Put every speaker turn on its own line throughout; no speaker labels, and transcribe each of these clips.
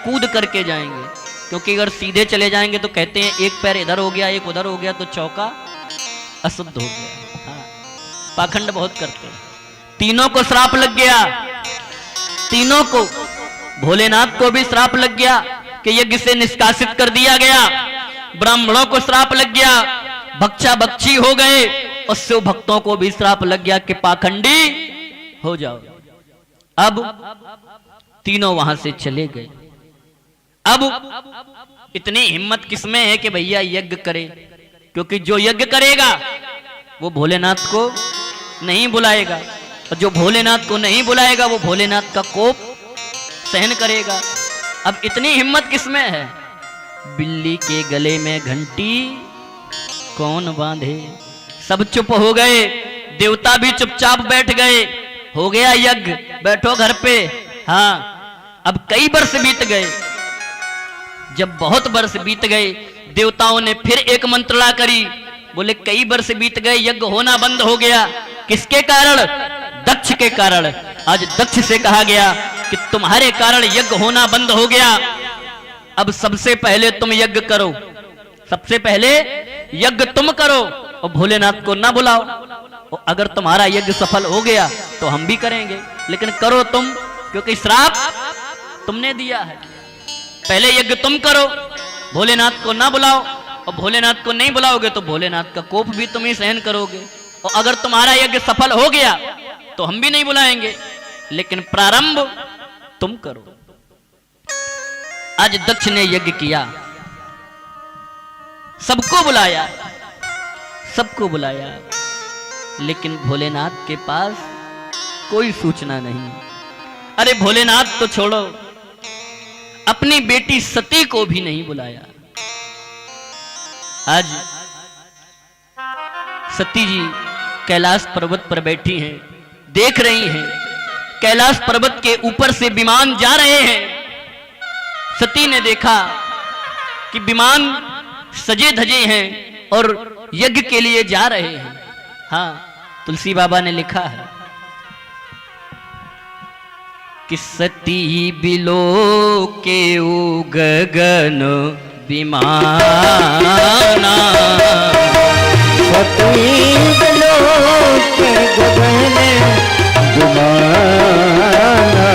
कूद करके जाएंगे, क्योंकि अगर सीधे चले जाएंगे तो कहते हैं एक पैर इधर हो गया एक उधर हो गया तो चौका अशुद्ध हो गया। हाँ, पाखंड बहुत करते हैं। तीनों को श्राप लग गया, तीनों को, भोलेनाथ को भी श्राप लग गया कि यज्ञ से निष्कासित कर दिया गया, ब्राह्मणों को श्राप लग गया, भक्षा भक्षी हो गए, और शिव भक्तों को भी श्राप लग गया कि पाखंडी हो जाओ। अब तीनों वहां से चले गए। अब इतनी हिम्मत किसमें है कि भैया यज्ञ करे, क्योंकि जो यज्ञ करेगा वो भोलेनाथ को नहीं बुलाएगा, और जो भोलेनाथ को नहीं बुलाएगा वो भोलेनाथ का कोप सहन करेगा। अब इतनी हिम्मत किसमें है? बिल्ली के गले में घंटी कौन बांधे। सब चुप हो गए, देवता भी चुपचाप बैठ गए। हो गया यज्ञ, बैठो घर पे। हाँ, अब कई वर्ष बीत गए। जब बहुत वर्ष बीत गए, देवताओं ने फिर एक मंत्रणा करी। बोले कई वर्ष बीत गए, यज्ञ होना बंद हो गया। किसके कारण? दक्ष के कारण। आज दक्ष से कहा गया कि तुम्हारे कारण यज्ञ होना बंद हो गया। अब सबसे पहले तुम यज्ञ करो, सबसे पहले यज्ञ तुम करो, और भोलेनाथ को ना बुलाओ। और अगर तुम्हारा यज्ञ सफल हो गया तो हम भी करेंगे, लेकिन करो तुम, क्योंकि श्राप तुमने दिया है। पहले यज्ञ तुम करो, भोलेनाथ को ना बुलाओ, और भोलेनाथ को नहीं बुलाओगे तो भोलेनाथ का कोप भी तुम ही सहन करोगे। और अगर तुम्हारा यज्ञ सफल हो गया तो हम भी नहीं बुलाएंगे, लेकिन प्रारंभ तुम करो। आज दक्ष ने यज्ञ किया, सबको बुलाया, सबको बुलाया, लेकिन भोलेनाथ के पास कोई सूचना नहीं। अरे भोलेनाथ तो छोड़ो, अपनी बेटी सती को भी नहीं बुलाया। आज सती जी कैलाश पर्वत पर बैठी हैं, देख रही हैं कैलाश पर्वत के ऊपर से विमान जा रहे हैं। सती ने देखा कि विमान सजे धजे हैं और यज्ञ के लिए जा रहे हैं। हाँ, तुलसी बाबा ने लिखा है कि सती बिलो के गगन विमाना,
सती बिलो के गगन विमाना,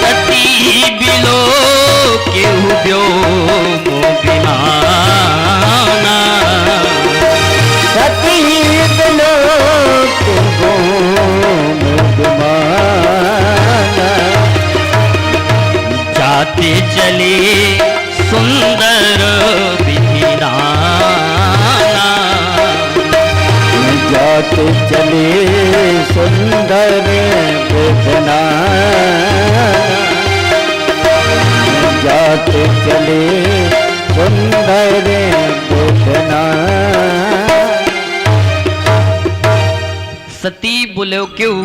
सती बिलो के व्योम विमाना,
सती बिलो के व्योम विमाना,
जाते चले सुंदर विधिनाना,
जाते चले सुंदर विधना, जाते चले सुंदर विधना।
सती बोले क्यों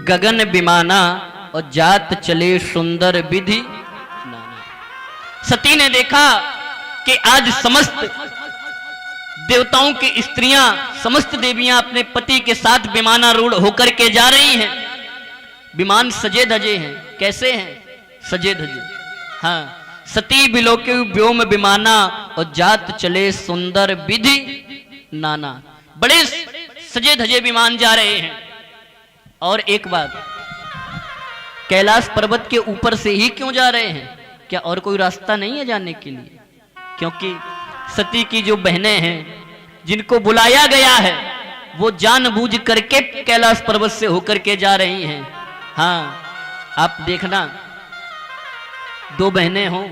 गगन विमाना, और जात चले सुंदर विधि नाना। सती ने देखा कि आज समस्त देवताओं की स्त्रियां, समस्त देवियां अपने पति के साथ विमानारूढ़ होकर के जा रही हैं। विमान सजे धजे हैं। कैसे हैं? सजे धजे। हाँ, सती बिलोके व्योम विमाना, और जात चले सुंदर विधि नाना। बड़े सजे धजे विमान जा रहे हैं। और एक बात, कैलाश पर्वत के ऊपर से ही क्यों जा रहे हैं? क्या और कोई रास्ता नहीं है जाने के लिए? क्योंकि सती की जो बहनें हैं जिनको बुलाया गया है, वो जानबूझ करके कैलाश पर्वत से होकर के जा रही हैं। हाँ, आप देखना, दो बहनें हों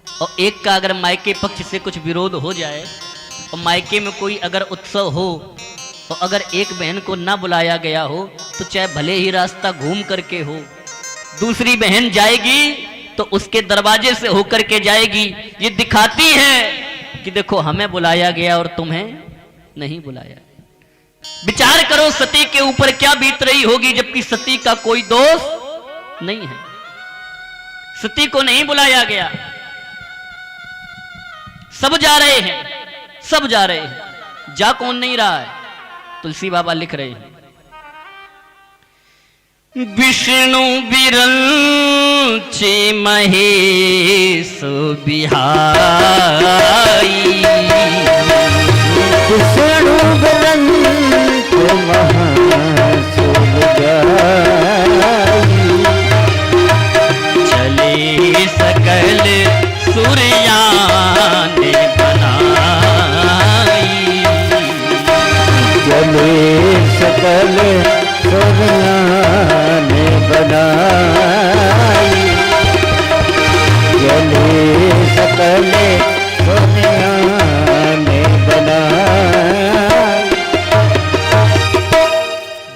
और एक का अगर मायके पक्ष से कुछ विरोध हो जाए, और मायके में कोई अगर उत्सव हो, और अगर एक बहन को ना बुलाया गया हो, तो चाहे भले ही रास्ता घूम करके हो, दूसरी बहन जाएगी तो उसके दरवाजे से होकर के जाएगी। ये दिखाती है कि देखो हमें बुलाया गया और तुम्हें नहीं बुलाया। विचार करो सती के ऊपर क्या बीत रही होगी, जबकि सती का कोई दोष नहीं है। सती को नहीं बुलाया गया, सब जा रहे हैं, सब जा रहे हैं। जा कौन नहीं रहा है? तुलसी बाबा लिख रहे हैं, विष्णु बिरल ऊंची महेश बिहाई।
विष्णु ग्रंथ महासुर गाई।
चले सकल सूर्यान बनाई।
चले सकल सूर्यान बनाई। चले सकल सूर्यान बनाई।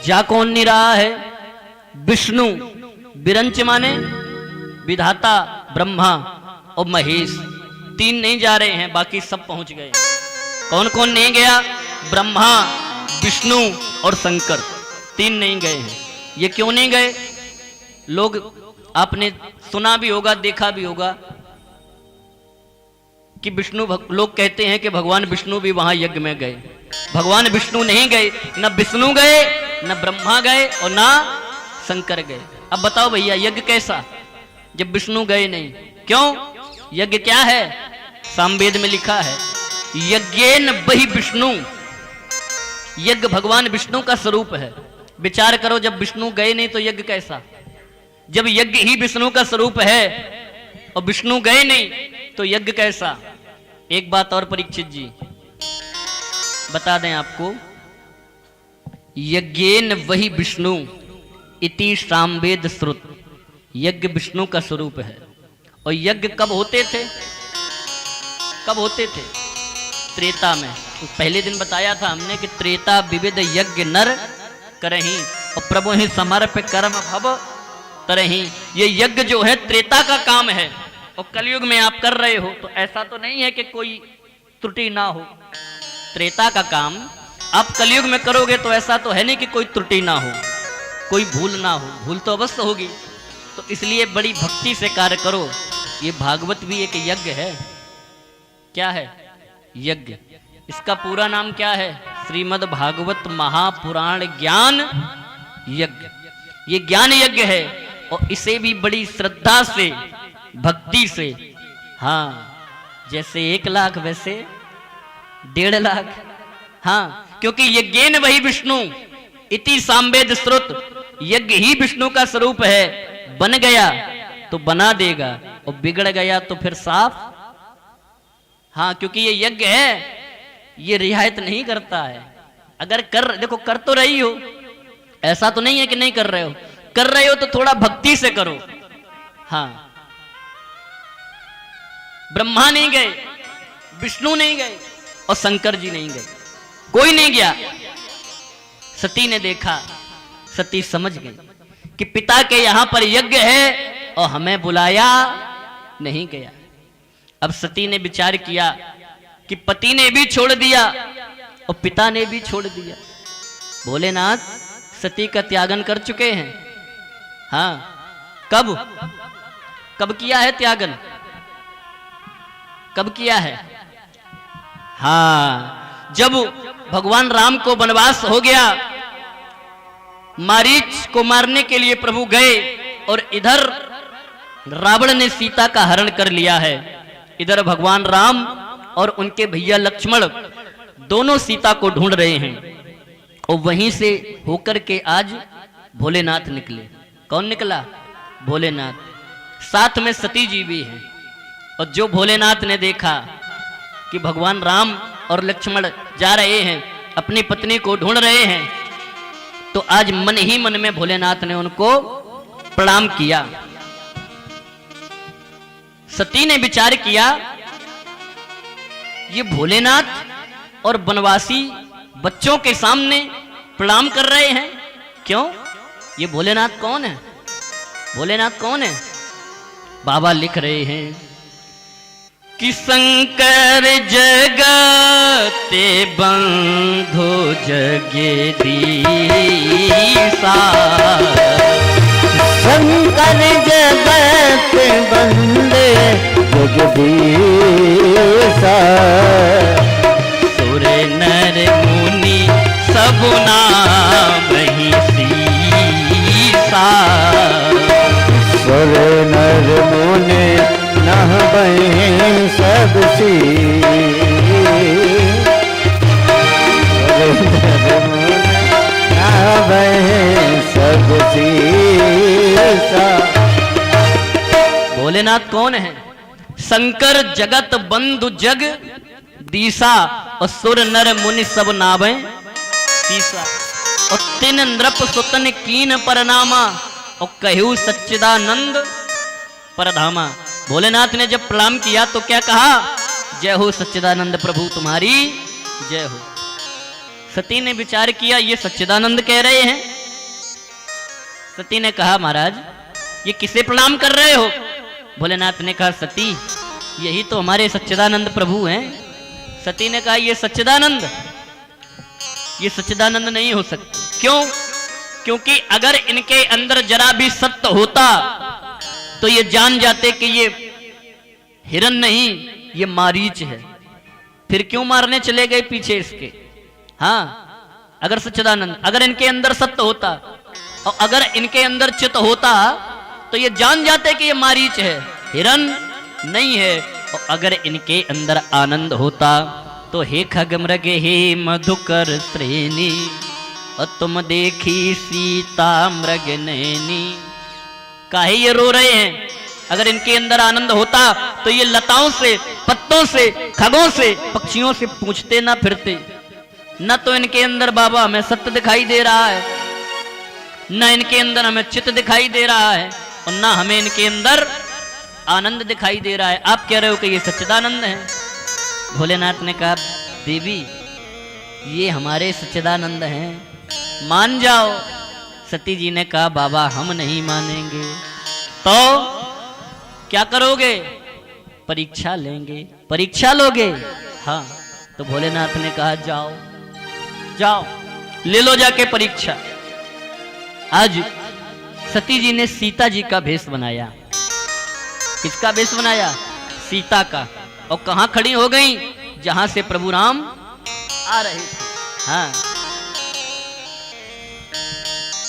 जा कौन नहीं रहा है? विष्णु। विरंच माने विधाता ब्रह्मा और महेश, तीन नहीं जा रहे हैं, बाकी सब पहुंच गए। कौन कौन नहीं गया? ब्रह्मा, विष्णु और शंकर, तीन नहीं गए हैं। ये क्यों नहीं गए? लोग, आपने सुना भी होगा, देखा भी होगा कि लोग कहते हैं कि भगवान विष्णु भी वहां यज्ञ में गए। भगवान विष्णु नहीं गए, न विष्णु गए, न ब्रह्मा गए और न शंकर गए। अब बताओ भैया, यज्ञ कैसा जब विष्णु गए नहीं? क्यों? यज्ञ क्या है? सामवेद में लिखा है, यज्ञेन वही विष्णु। यज्ञ भगवान विष्णु का स्वरूप है। विचार करो, जब विष्णु गए नहीं तो यज्ञ कैसा? जब यज्ञ ही विष्णु का स्वरूप है और विष्णु गए नहीं तो यज्ञ कैसा? एक बात और परीक्षित जी बता दें आपको, यज्ञेन वही विष्णु इति सामवेद श्रुत। यज्ञ विष्णु का स्वरूप है। और यज्ञ कब होते थे? कब होते थे? त्रेता में। तो पहले दिन बताया था हमने कि त्रेता विविध यज्ञ नर करही और प्रभु ही समर्प कर्म भव तरही। ये यज्ञ जो है त्रेता का काम है और कलयुग में आप कर रहे हो, तो ऐसा तो नहीं है कि कोई त्रुटि ना हो। त्रेता का काम आप कलयुग में करोगे तो ऐसा तो है नहीं कि कोई त्रुटि ना हो, कोई भूल ना हो। भूल तो अवश्य होगी, तो इसलिए बड़ी भक्ति से कार्य करो। ये भागवत भी एक यज्ञ है। क्या है? यज्ञ। इसका पूरा नाम क्या है? श्रीमद् भागवत महापुराण ज्ञान यज्ञ। ये ज्ञान यज्ञ है और इसे भी बड़ी श्रद्धा से, भक्ति से, हाँ, जैसे 1 लाख वैसे 1.5 लाख। हाँ, क्योंकि यज्ञेन वही विष्णु इति सामवेद श्रुत। यज्ञ ही विष्णु का स्वरूप है। बन गया तो बना देगा और बिगड़ गया तो फिर साफ। हाँ, क्योंकि ये यज्ञ है, ये रियायत नहीं करता है। अगर देखो कर तो रही हो, ऐसा तो नहीं है कि नहीं कर रहे हो। कर रहे हो तो थोड़ा भक्ति से करो। हाँ, ब्रह्मा नहीं गए, विष्णु नहीं गए और शंकर जी नहीं गए, कोई नहीं गया। सती ने देखा, सती समझ गई कि पिता के यहां पर यज्ञ है और हमें बुलाया नहीं गया। अब सती ने विचार किया कि पति ने भी छोड़ दिया और पिता ने भी छोड़ दिया। भोलेनाथ सती का त्यागन कर चुके हैं। हाँ, कब किया है त्यागन? कब किया है? हाँ, जब भगवान राम को वनवास हो गया, मारीच को मारने के लिए प्रभु गए और इधर रावण ने सीता का हरण कर लिया है। इधर भगवान राम और उनके भैया लक्ष्मण दोनों सीता को ढूंढ रहे हैं और वहीं से होकर के आज भोलेनाथ निकले। कौन निकला? भोलेनाथ। साथ में सती जी भी हैं। और जो भोलेनाथ ने देखा कि भगवान राम और लक्ष्मण जा रहे हैं, अपनी पत्नी को ढूंढ रहे हैं, तो आज मन ही मन में भोलेनाथ ने उनको प्रणाम किया। सती ने विचार किया, ये भोलेनाथ और वनवासी बच्चों के सामने प्रणाम कर रहे हैं, क्यों? ये भोलेनाथ कौन है? भोलेनाथ कौन है? बाबा लिख रहे हैं कि शंकर जगते बंधु जगदीशा।
शंकर जगत बंदे जगदीशा।
सुर नर मुनि सब नाम ही सीसा।
सुर नर सब सब सीसा।
भोलेनाथ कौन है? शंकर जगत बंधु जग दीसा, और सुर नर मुनि सब नावे सीसा। और तिन नृप सुतन कीन परनामा, और कहू सच्चिदानंद परधामा। भोलेनाथ ने जब प्रणाम किया तो क्या कहा? जय हो सच्चिदानंद प्रभु तुम्हारी जय हो। सती ने विचार किया ये सच्चिदानंद कह रहे हैं। सती ने कहा महाराज ये किसे प्रणाम कर रहे हो? भोलेनाथ ने कहा सती यही तो हमारे सच्चिदानंद प्रभु हैं। सती ने कहा ये सच्चिदानंद नहीं हो सकते। क्यों? क्योंकि अगर इनके अंदर जरा भी सत्य होता तो ये जान जाते कि ये हिरण नहीं ये मारीच है। फिर क्यों मारने चले गए पीछे इसके? हाँ, अगर सच्चिदानंद अगर इनके अंदर सत्य होता और अगर इनके अंदर चित्त होता तो ये जान जाते कि ये मारीच है, हिरण नहीं है। और अगर इनके अंदर आनंद होता तो हे खगमृग हे मधुकर श्रेणी, और तुम देखी सीता मृग नैनी। काहे ये रो रहे हैं? अगर इनके अंदर आनंद होता तो ये लताओं से, पत्तों से, खगों से, पक्षियों से पूछते ना फिरते। न तो इनके अंदर बाबा हमें सत्य दिखाई दे रहा है, न इनके अंदर हमें चित्त दिखाई दे रहा है, और न हमें इनके अंदर आनंद दिखाई दे रहा है। आप कह रहे हो कि ये सच्चिदानंद है। भोलेनाथ ने कहा देवी ये हमारे सच्चिदानंद हैं, मान जाओ। सती जी ने कहा बाबा हम नहीं मानेंगे। तो क्या करोगे? परीक्षा लेंगे। परीक्षा लोगे? हाँ। तो भोलेनाथ ने कहा जाओ जाओ ले लो जाके परीक्षा। आज सती जी ने सीता जी का भेष बनाया। किसका भेष बनाया? सीता का। और कहां खड़ी हो गई? जहां से प्रभु राम आ रहे थे। हाँ,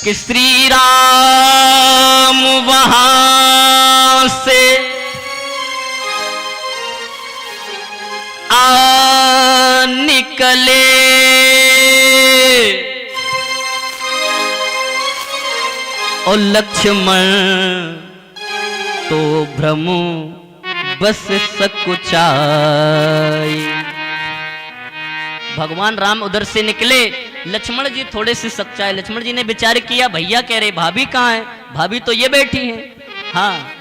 कि श्री राम वहां से आ निकले, और लक्ष्मण तो भ्रम बस सकुचाई। भगवान राम उधर से निकले, लक्ष्मण जी थोड़े से सच्चाए। लक्ष्मण जी ने विचार किया भैया कह रहे भाभी कहाँ है? भाभी तो ये बैठी हैं। हाँ,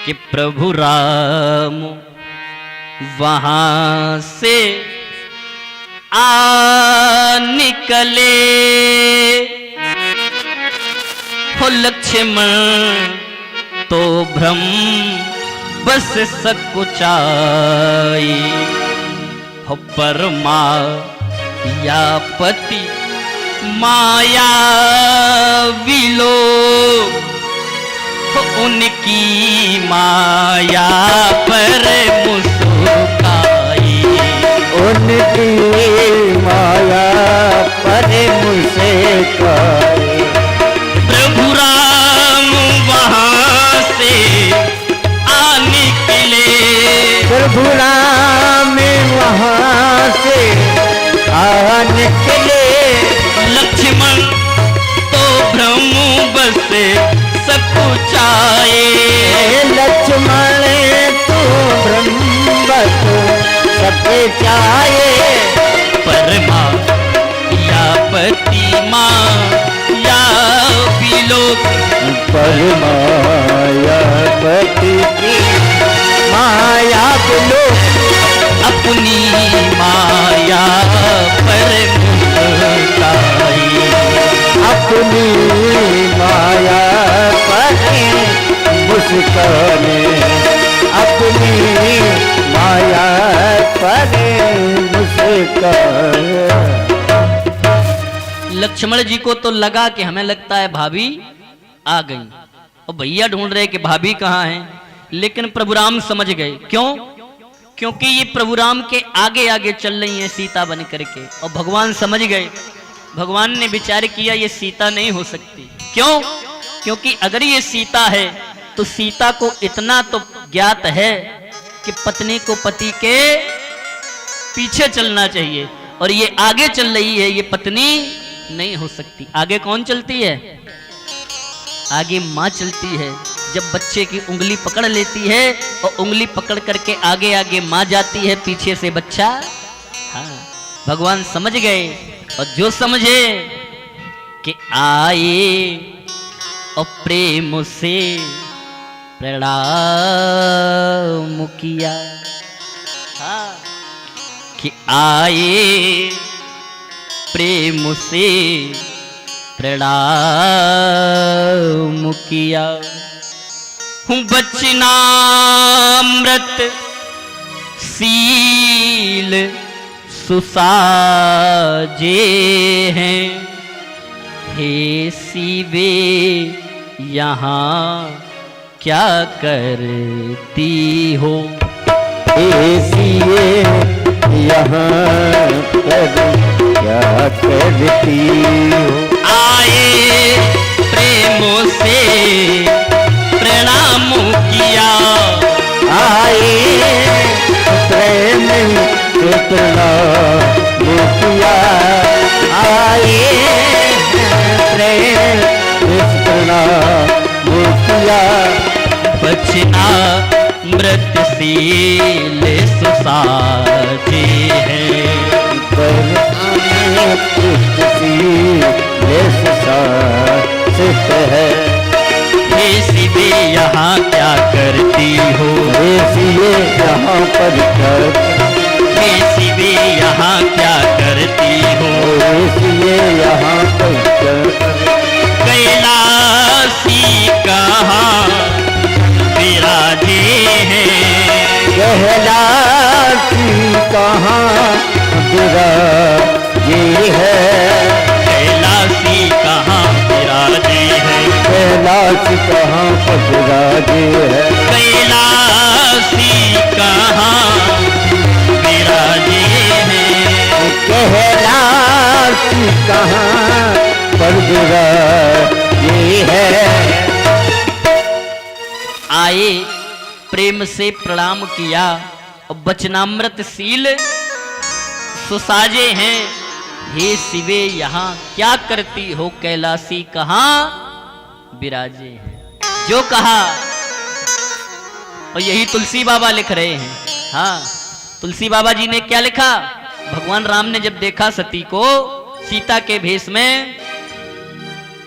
कि प्रभु राम वहां से आ निकले, हो लक्ष्मण तो भ्रम बस सकुचाई। हो परमा या पति माया विलो, उनकी माया पर मुस्काई।
उनकी माया पर मुस्काई।
प्रभु राम वहां से आ निकले,
प्रभु राम वहां से आ निकले,
लक्ष्मण तो भ्रम बस सकुचाए।
लक्ष्मण तो ब्रह्म बस सकुचाए।
परमा या पति माँ या विलोक,
परमाया पति की माया विलोक,
अपनी माया पर मुस्काई।
अपनी माया पर मुस्काने, अपनी माया पर मुस्काने।
लक्ष्मण जी को तो लगा कि हमें लगता है भाभी आ गई, और भैया ढूंढ रहे कि भाभी कहाँ है। लेकिन प्रभु राम समझ गए। क्यों? क्योंकि ये प्रभु राम के आगे आगे चल रही हैं सीता बन करके, और भगवान समझ गए। भगवान ने विचार किया ये सीता नहीं हो सकती। क्यों? क्योंकि अगर ये सीता है तो सीता को इतना तो ज्ञात है कि पत्नी को पति के पीछे चलना चाहिए, और ये आगे चल रही है, ये पत्नी नहीं हो सकती। आगे कौन चलती है? आगे माँ चलती है। जब बच्चे की उंगली पकड़ लेती है और उंगली पकड़ करके आगे आगे माँ जाती है, पीछे से बच्चा। हाँ, भगवान समझ गए, और जो समझे कि आए और प्रेम से प्रणाम किया। हाँ, कि आए प्रेम से प्रणाम किया। हूँ बचनामृत सील सुसाजे हैं, हे शिवे यहाँ क्या करती हो?
ऐसिए यहाँ पर क्या करती हो?
आए प्रेम से प्रणाम किया।
आए प्रेम से प्रणाम किया। आए प्रेम से प्रणाम किया।
बचना मृतशील सुसाजे हैं,
है।
हे शिवे यहाँ क्या करती हो?
हे शिवे यहाँ पर
हे शिवे यहाँ क्या करती हो?
हे शिवे यहाँ पर
कैलाशी कहाँ विराजे हैं?
कैलाशी कहाँ विराजे है?
कैलाशी कहाँ विराजे हैं?
कैलाशी कहाँ पर विराजे है?
कैलाशी कहाँ विराजे हैं?
कैलाशी कहाँ पर विराजे है?
आए प्रेम से प्रणाम किया, और बचनामृत शील सुसाजे हैं, हे शिवे यहाँ क्या करती हो? कैलाशी कहाँ विराजे हैं। जो कहा, और यही तुलसी बाबा लिख रहे हैं। हाँ, तुलसी बाबा जी ने क्या लिखा? भगवान राम ने जब देखा सती को सीता के भेष में,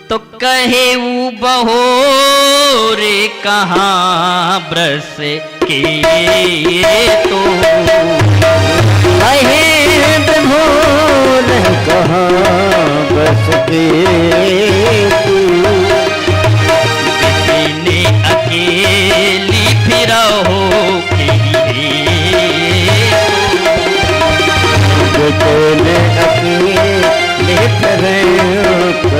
तो कहे वो बहोरे कहाँ बरस के तो?
कहे बहोर कहाँ बरस के तू?
बिपिने अकेली फिर हो के
बिपिने अकेली फिर कहे तू?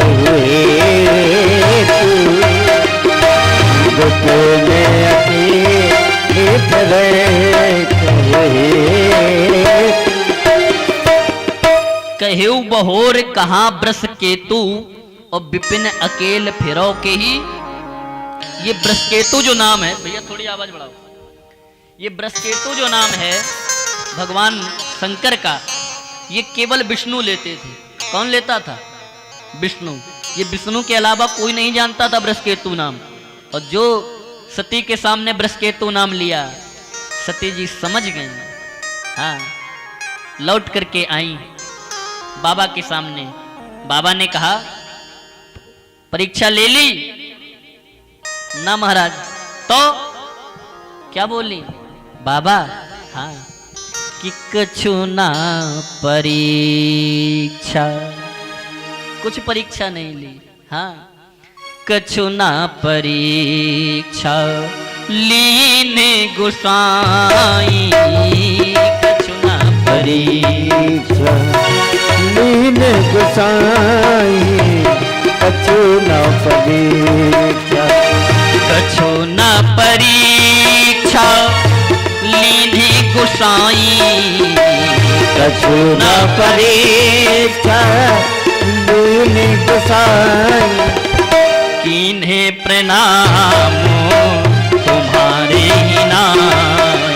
बिपिने अकेली फिर
कहेऊ बहोर कहाँ ब्रस केतु, और विपिन अकेल फिरो के ही। ये ब्रसकेतु जो नाम है, भैया थोड़ी आवाज बढ़ाओ। ये ब्रसकेतु जो नाम है भगवान शंकर का, ये केवल विष्णु लेते थे। कौन लेता था? विष्णु। ये विष्णु के अलावा कोई नहीं जानता था ब्रसकेतु नाम। और जो सती के सामने ब्रसकेतु नाम लिया, सती जी समझ गई। हाँ, लौट करके आई बाबा के सामने। बाबा ने कहा, परीक्षा ले ली? ना महाराज। तो क्या बोली? बाबा हाँ, कि कछु ना परीक्षा, कुछ परीक्षा नहीं ली। हाँ, कछु ना परीक्षा लीने गुसाई, कछु ना
परीक्षा लीने गुसाई, कछु ना परीक्षा,
कछु ना परीक्षा लीने गुसाई,
कछु ना परीक्षा लीने गुसाई,
किन्हें प्रणाम तुम्हारे ही नाई,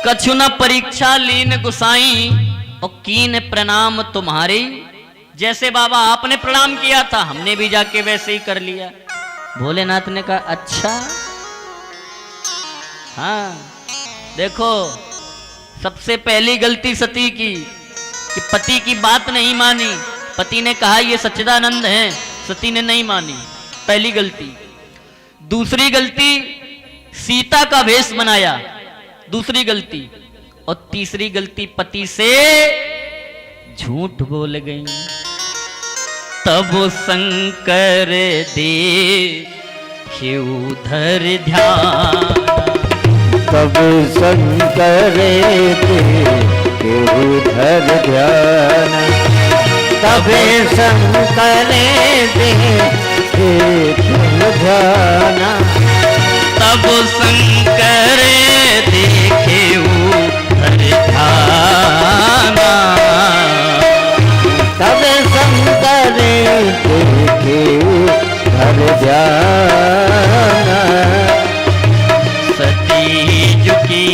कछु न परीक्षा लीन गुसाई और कीन प्रणाम तुम्हारी। जैसे बाबा आपने प्रणाम किया था हमने भी जाके वैसे ही कर लिया। भोलेनाथ ने कहा अच्छा। हाँ देखो सबसे पहली गलती सती की कि पति की बात नहीं मानी। पति ने कहा ये सच्चिदानंद हैं, सती ने नहीं मानी, पहली गलती। दूसरी गलती सीता का भेष बनाया, दूसरी गलती। और तीसरी गलती पति से झूठ बोल गई। तब शंकर देखे उधर ध्यान,
तब शंकर देखे उधर ध्यान, तब शंकर देखे ध्यान,
तब शंकर देखे उधर ध्यान,
तब शंकर देखे उधर ध्यान।
सती जुकी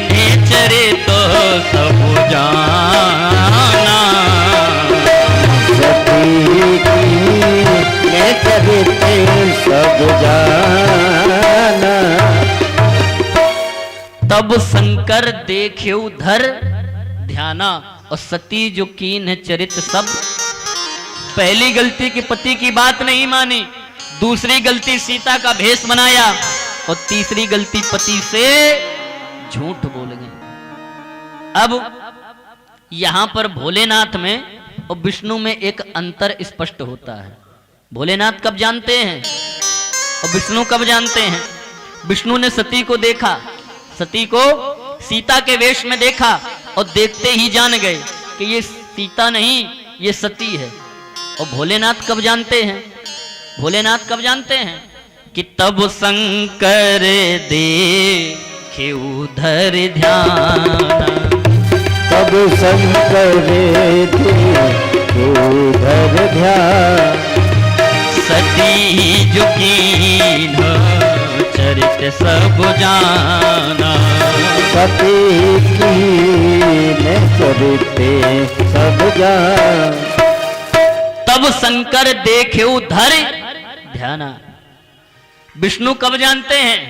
ने चरितो सब जाना,
सती की ने चरिते सब जाना।
तब शंकर देखे उधर ध्याना और सती जो कीन चरित सब। पहली गलती कि पति की बात नहीं मानी, दूसरी गलती सीता का भेष बनाया और तीसरी गलती पति से झूठ बोल गई। अब यहां पर भोलेनाथ में और विष्णु में एक अंतर स्पष्ट होता है। भोलेनाथ कब जानते हैं और विष्णु कब जानते हैं। विष्णु ने सती को देखा, सती को सीता के वेश में देखा और देखते ही जान गए कि ये सीता नहीं ये सती है। और भोलेनाथ कब जानते हैं, भोलेनाथ कब जानते हैं कि तब शंकर देखे उधर ध्यान,
तब शंकर देखे उधर ध्यान।
सती जो कीन चरित सब जाना,
सती की ने चरिते सब जान।
तब शंकर देखे उधर ध्याना। विष्णु कब जानते हैं,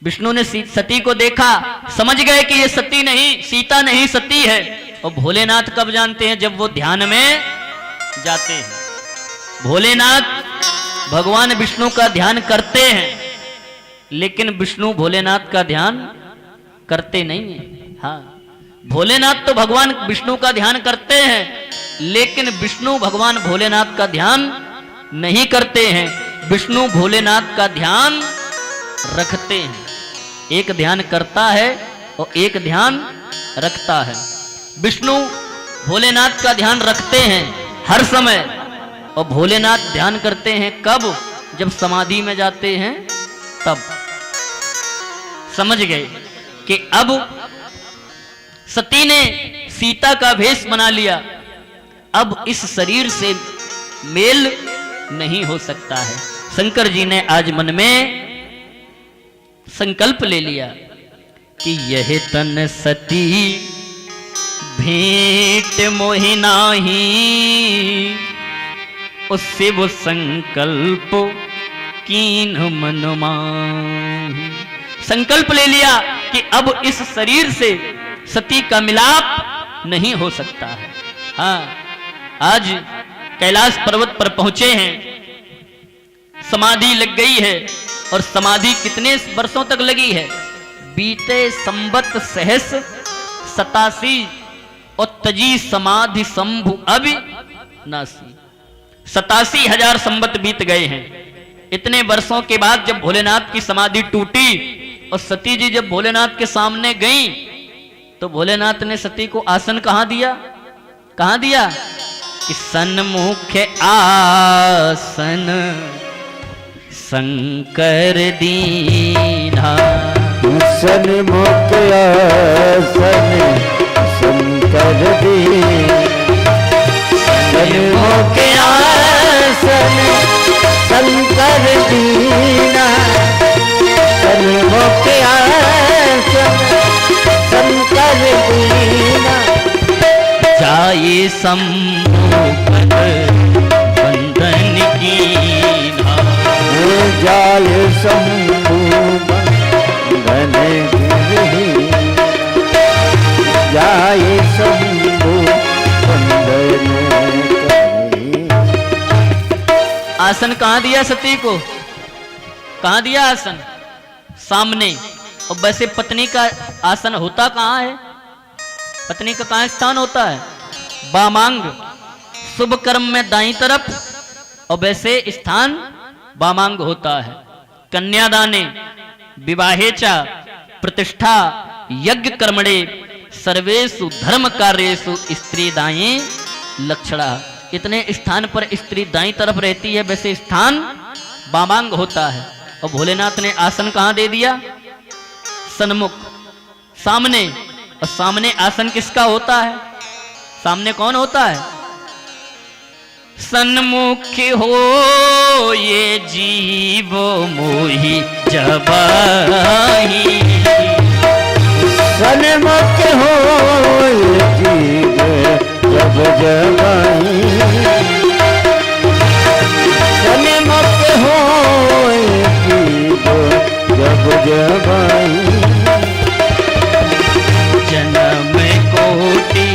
विष्णु ने सती को देखा समझ गए कि ये सती नहीं सीता नहीं सती है। और भोलेनाथ कब जानते हैं, जब वो ध्यान में जाते हैं। भोलेनाथ भगवान विष्णु का ध्यान करते हैं लेकिन विष्णु भोलेनाथ का ध्यान करते नहीं है। हाँ भोलेनाथ तो भगवान विष्णु का ध्यान करते हैं लेकिन विष्णु भगवान भोलेनाथ का ध्यान नहीं करते हैं। विष्णु भोलेनाथ का ध्यान रखते हैं। एक ध्यान करता है और एक ध्यान रखता है। विष्णु भोलेनाथ का ध्यान रखते हैं हर समय और भोलेनाथ ध्यान करते हैं कब, जब समाधि में जाते हैं तब। समझ गए कि अब सती ने सीता का भेष बना लिया, अब इस शरीर से मेल नहीं हो सकता है। शंकर जी ने आज मन में संकल्प ले लिया कि यह तन सती भेंट मोहि नाही, उससे वो संकल्प कीन मन माही। संकल्प ले लिया कि अब इस शरीर से सती का मिलाप नहीं हो सकता है। हाँ आज कैलाश पर्वत पर पहुंचे हैं, समाधि लग गई है और समाधि कितने वर्षों तक लगी है, बीते संबत सहस 87 और तजी समाधि शंभु अभी नासी। 87,000 संबत बीत गए हैं। इतने वर्षों के बाद जब भोलेनाथ की समाधि टूटी और सती जी जब भोलेनाथ के सामने गई तो भोलेनाथ ने सती को आसन कहां दिया, कहां दिया कि सन्मुख आसन शंकर दीना।
सन्मुख आसन शंकर दीना, सन्मुख आसन शंकर दीना, सन्मुख आसन
शंभु पद बंधन कीन्हा।
जाय शंभु बंधन कीन्हा। जाय शंभु बंधन कीन्हा।
आसन कहाँ दिया सती को? कहाँ दिया आसन? सामने। और वैसे पत्नी का आसन होता कहाँ है? पत्नी का कहाँ स्थान होता है? वामांग। शुभ कर्म में दाईं तरफ, और वैसे स्थान वामांग होता है। कन्यादाने विवाहे च प्रतिष्ठा यज्ञ कर्मणे सर्वेषु धर्म कार्येषु स्त्री दाएं लक्षणा। इतने स्थान पर स्त्री दाईं तरफ रहती है, वैसे स्थान वामांग होता है। और भोलेनाथ ने आसन कहाँ दे दिया? सन्मुख, सामने। और सामने आसन किसका होता है? सामने कौन होता है? सन्मुख हो ये जीव मोहि जबाही।
सन्मुख हो ये जीव जब जबाही। सन्मुख हो ये जीव जब जबाही।
जन्म कोटि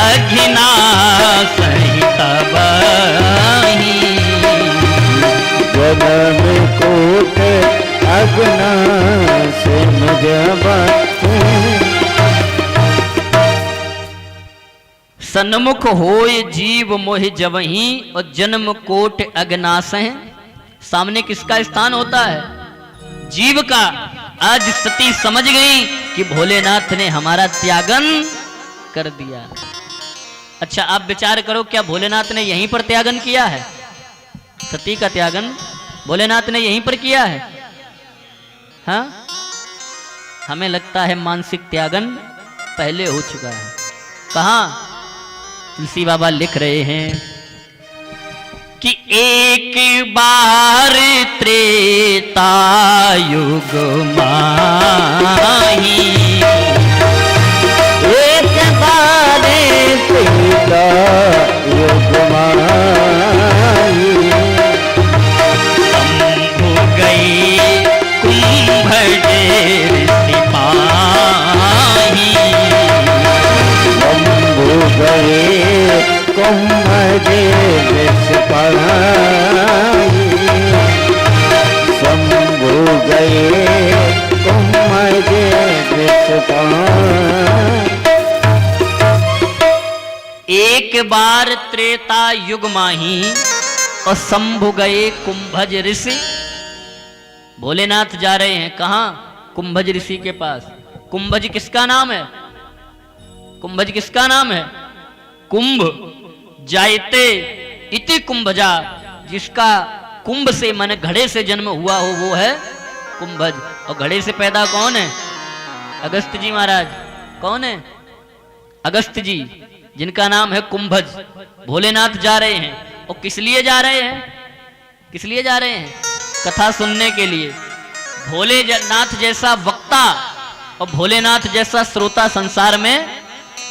अघिना सहित बाही।
जन्म कोट अगना से
सन्मुख होय जीव मोहि जवहीं, और जन्म कोट अगनास है। सामने किसका स्थान होता है? जीव का। आज सती समझ गई कि भोलेनाथ ने हमारा त्यागन कर दिया। अच्छा, आप विचार करो, क्या भोलेनाथ ने यहीं पर त्यागन किया है? सती का त्यागन भोलेनाथ ने यहीं पर किया है? हाँ, हमें लगता है मानसिक त्यागन पहले हो चुका है। कहाँ? तुलसी बाबा लिख रहे हैं कि एक बार त्रेता युग माही।
एक बार त्रेता युग माही।
शंभु गए कुंभजेर सिपाही।
शंभु गए कुंभजेर सिपाही। शंभु गए कुंभजेर सिपाही।
एक बार त्रेता युग माही, और शंभु गए कुंभज ऋषि। भोलेनाथ जा रहे हैं कहां? कुंभज ऋषि के पास। कुंभज किसका नाम है? कुंभज किसका नाम है? कुंभ जायते इति कुंभजा। जिसका कुंभ से मन घड़े से जन्म हुआ हो वो है कुंभज। और घड़े से पैदा कौन है? अगस्त जी महाराज। कौन है? अगस्त जी, जिनका नाम है कुंभज। भोलेनाथ जा रहे हैं, और किस लिए जा रहे हैं? किस लिए जा रहे हैं? कथा सुनने के लिए। भोलेनाथ जैसा वक्ता और भोलेनाथ जैसा श्रोता संसार में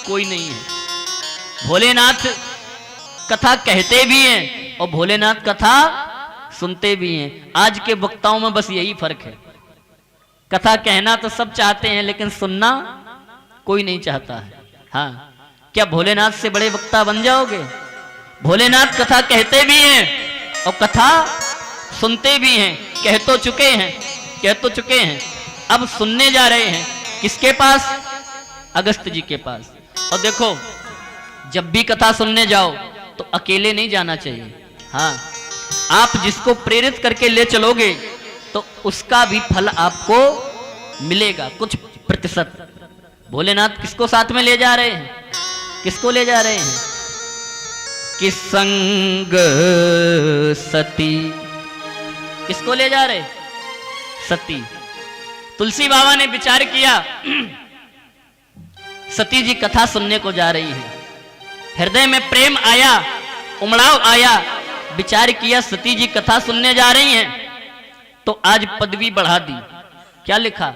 कोई नहीं है। भोलेनाथ कथा कहते भी हैं और भोलेनाथ कथा सुनते भी हैं। आज के वक्ताओं में बस यही फर्क है। कथा कहना तो सब चाहते हैं, लेकिन सुनना कोई नहीं चाहता है। हाँ, क्या भोलेनाथ से बड़े वक्ता बन जाओगे? भोलेनाथ कथा कहते भी हैं और कथा सुनते भी हैं। कह तो चुके हैं। अब सुनने जा रहे हैं किसके पास? अगस्त जी के पास। और देखो, जब भी कथा सुनने जाओ तो अकेले नहीं जाना चाहिए। हाँ, आप जिसको प्रेरित करके ले चलोगे तो उसका भी फल आपको मिलेगा कुछ प्रतिशत। भोलेनाथ किसको साथ में ले जा रहे हैं? किसको ले जा रहे हैं? कि संग सती। किसको ले जा रहे? सती। तुलसी बाबा ने विचार किया, सती जी कथा सुनने को जा रही है। हृदय में प्रेम आया, उमड़ाव आया। विचार किया सती जी कथा सुनने जा रही हैं, तो आज पदवी बढ़ा दी। क्या लिखा?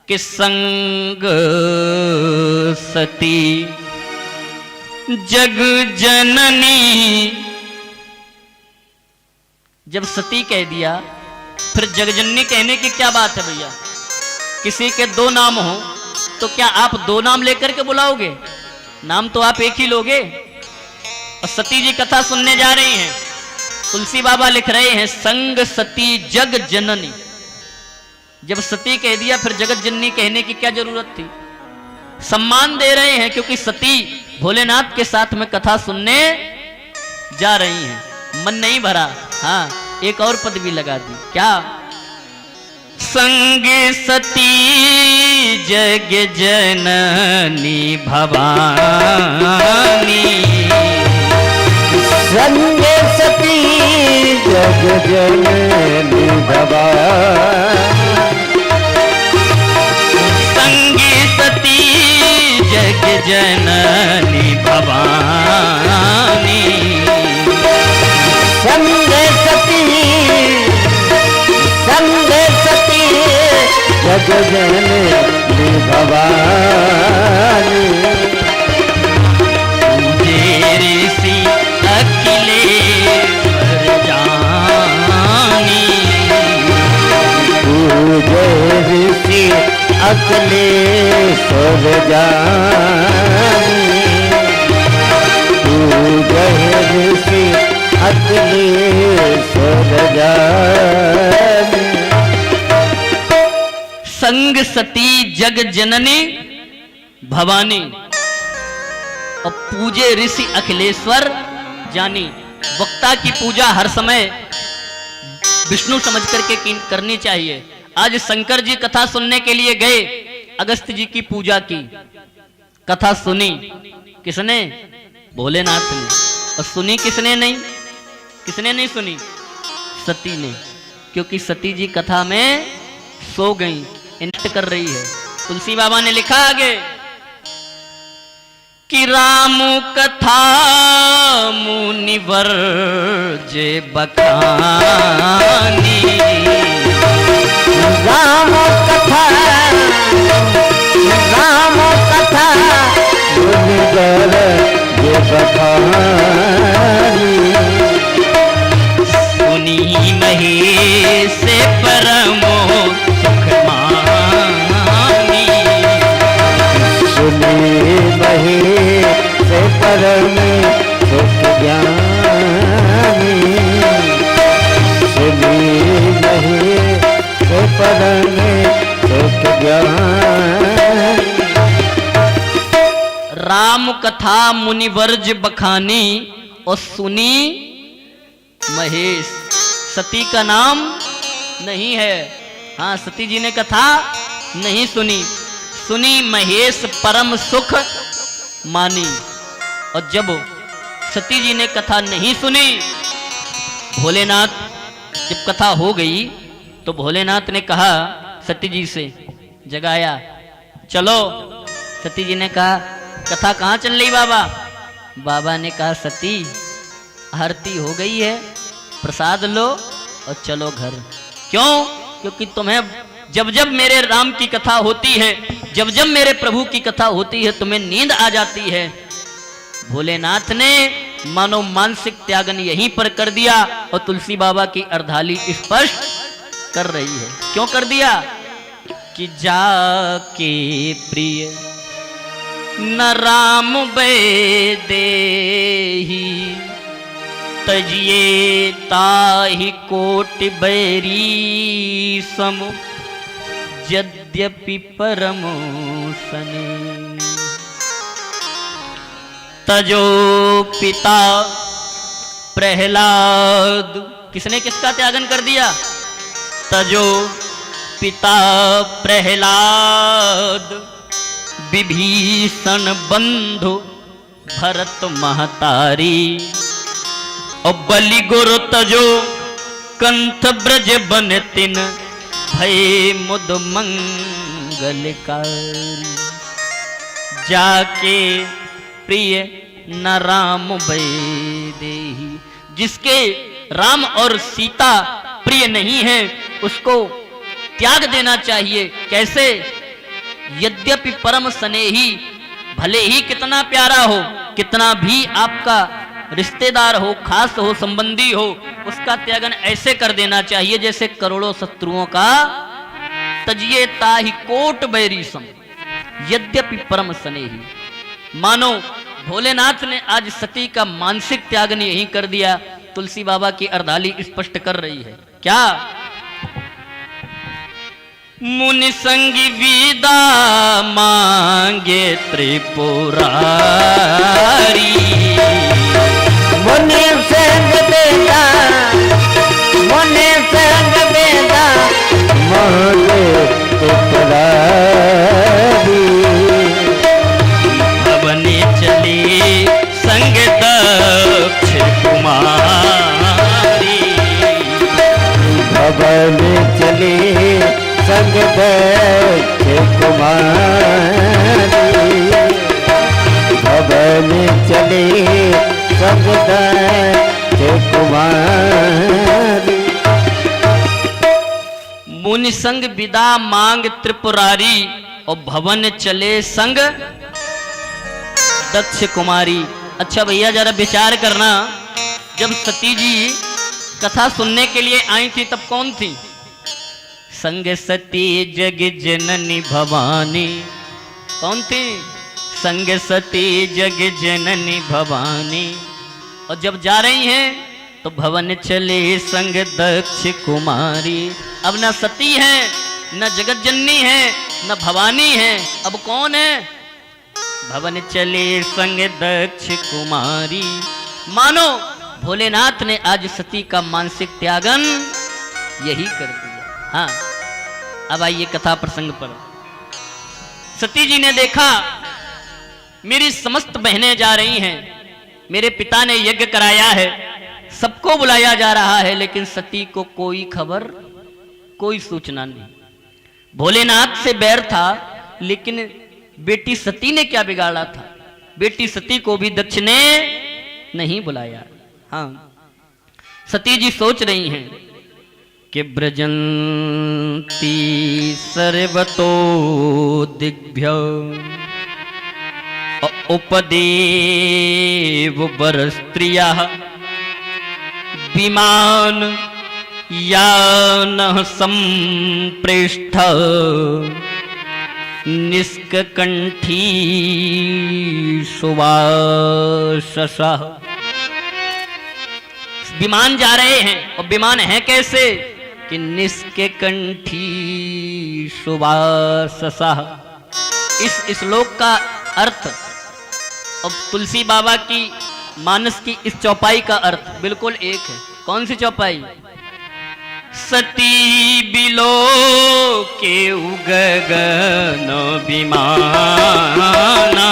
कि संग सती जग जननी। जब सती कह दिया फिर जगजननी कहने की क्या बात है भैया? किसी के दो नाम हो तो क्या आप दो नाम लेकर के बुलाओगे? नाम तो आप एक ही लोगे। और सती जी कथा सुनने जा रही हैं। तुलसी बाबा लिख रहे हैं संग सती जग जननी। जब सती कह दिया फिर जगत जननी कहने की क्या जरूरत थी? सम्मान दे रहे हैं क्योंकि सती भोलेनाथ के साथ में कथा सुनने जा रही हैं। मन नहीं भरा, हाँ एक और पद भी लगा दी। क्या? संग सती जग जननी भवानी।
संग सती जग जननी भवानी।
संग सती जग जननी भवानी।
संग सती जग जननी भवानी।
पूजे ऋषि अखिलेश्वर जानी।
पूजे ऋषि अखिलेश्वर जानी। पूजे ऋषि अखिलेश्वर जानी।
संग सती जग जननी भवानी और पूजे ऋषि अखिलेश्वर जानी। वक्ता की पूजा हर समय विष्णु समझ करके करनी चाहिए। आज शंकर जी कथा सुनने के लिए गए, अगस्त जी की पूजा की, कथा सुनी किसने? भोलेनाथ ने। और सुनी किसने नहीं? किसने नहीं सुनी? सती ने, क्योंकि सती जी कथा में सो गई, नृत्य कर रही है। तुलसी बाबा ने लिखा आगे कि राम कथा मुनिवर जे बखानी।
राम कथा मुनिवर जे बखानी।
सुनी महेश परमो सुख मानी।
सुनी महेश परम सुख ज्ञानी। सुनी महेश परम सुख ज्ञानी।
राम कथा मुनिवर्ज बखानी और सुनी महेश। सती का नाम नहीं है, हाँ सती जी ने कथा नहीं सुनी। सुनी महेश परम सुख मानी। और जब सती जी ने कथा नहीं सुनी, भोलेनाथ जब कथा हो गई तो भोलेनाथ ने कहा सती जी से, जगाया, चलो। सती जी ने कहा कथा कहाँ चल रही बाबा? बाबा ने कहा सती आरती हो गई है, प्रसाद लो और चलो घर। क्यों? क्योंकि तुम्हें जब जब मेरे राम की कथा होती है, जब जब मेरे प्रभु की कथा होती है, तुम्हें नींद आ जाती है। भोलेनाथ ने मानो मानसिक त्यागन यहीं पर कर दिया और तुलसी बाबा की अर्धाली स्पष्ट कर रही है। क्यों कर दिया? कि जाके प्रिय न राम देही तजिए ताहि कोटि बैरी सम यद्यपि परमो सने। तजो पिता प्रहलाद, किसने किसका त्यागन कर दिया? तजो पिता प्रहलाद विभीषण बंधु भरत महतारी। और बलि गुरु तजो कंठ ब्रज बन तिन भय मुद मंगलकारी। जाके प्रिय न राम देही, जिसके राम और सीता प्रिय नहीं है उसको त्याग देना चाहिए। कैसे? यद्यपि परम स्नेही, भले ही कितना प्यारा हो, कितना भी आपका रिश्तेदार हो, खास हो, संबंधी हो, उसका त्यागन ऐसे कर देना चाहिए जैसे करोड़ों शत्रुओं का तजिए ताहि कोट बैरी सम यद्यपि परम स्नेही। मानो भोलेनाथ ने आज सती का मानसिक त्यागन यही कर दिया। तुलसी बाबा की अर्धाली स्पष्ट कर रही है क्या? मुनि संगी विदा मांगे त्रिपुरारी,
मुनि संग बेदा, मुनि संग बेदा मांगे त्रिपुरारी।
भवने चले संग दक्ष कुमारी,
भवने चले संग दक्ष कुमारी, भवने चले संग दक्ष कुमारी।
मुनि संग विदा मांग त्रिपुरारी और भवन चले संग दक्ष कुमारी। अच्छा भैया जरा विचार करना, जब सती जी कथा सुनने के लिए आई थी तब कौन थी? संग सती जग जननी भवानी। कौन थी? संग सती जग जननी भवानी। और जब जा रही हैं तो भवन चले संग दक्ष कुमारी। अब न सती है, न जगत जननी है, न भवानी है, अब कौन है? भवन चले संग दक्ष कुमारी। मानो भोलेनाथ ने आज सती का मानसिक त्यागन यही कर दिया। हाँ, अब आइए कथा प्रसंग पर। सती जी ने देखा मेरी समस्त बहनें जा रही हैं, मेरे पिता ने यज्ञ कराया है, सबको बुलाया जा रहा है, लेकिन सती को कोई खबर, कोई सूचना नहीं। भोलेनाथ से बैर था, लेकिन बेटी सती ने क्या बिगाड़ा था? बेटी सती को भी दक्ष ने नहीं बुलाया। हाँ, सती जी सोच रही हैं कि ब्रजंती सर्वतो दिग्भ्य उपदेव वर स्त्रिया विमान यान संप्रेष्ठ निष्कंठी सुवाससा। विमान जा रहे हैं, और विमान है कैसे कि निष्कंठी सुवाससा। इस श्लोक का अर्थ और तुलसी बाबा की मानस की इस चौपाई का अर्थ बिल्कुल एक है। कौन सी चौपाई? सती बिलो के गगन विमाना,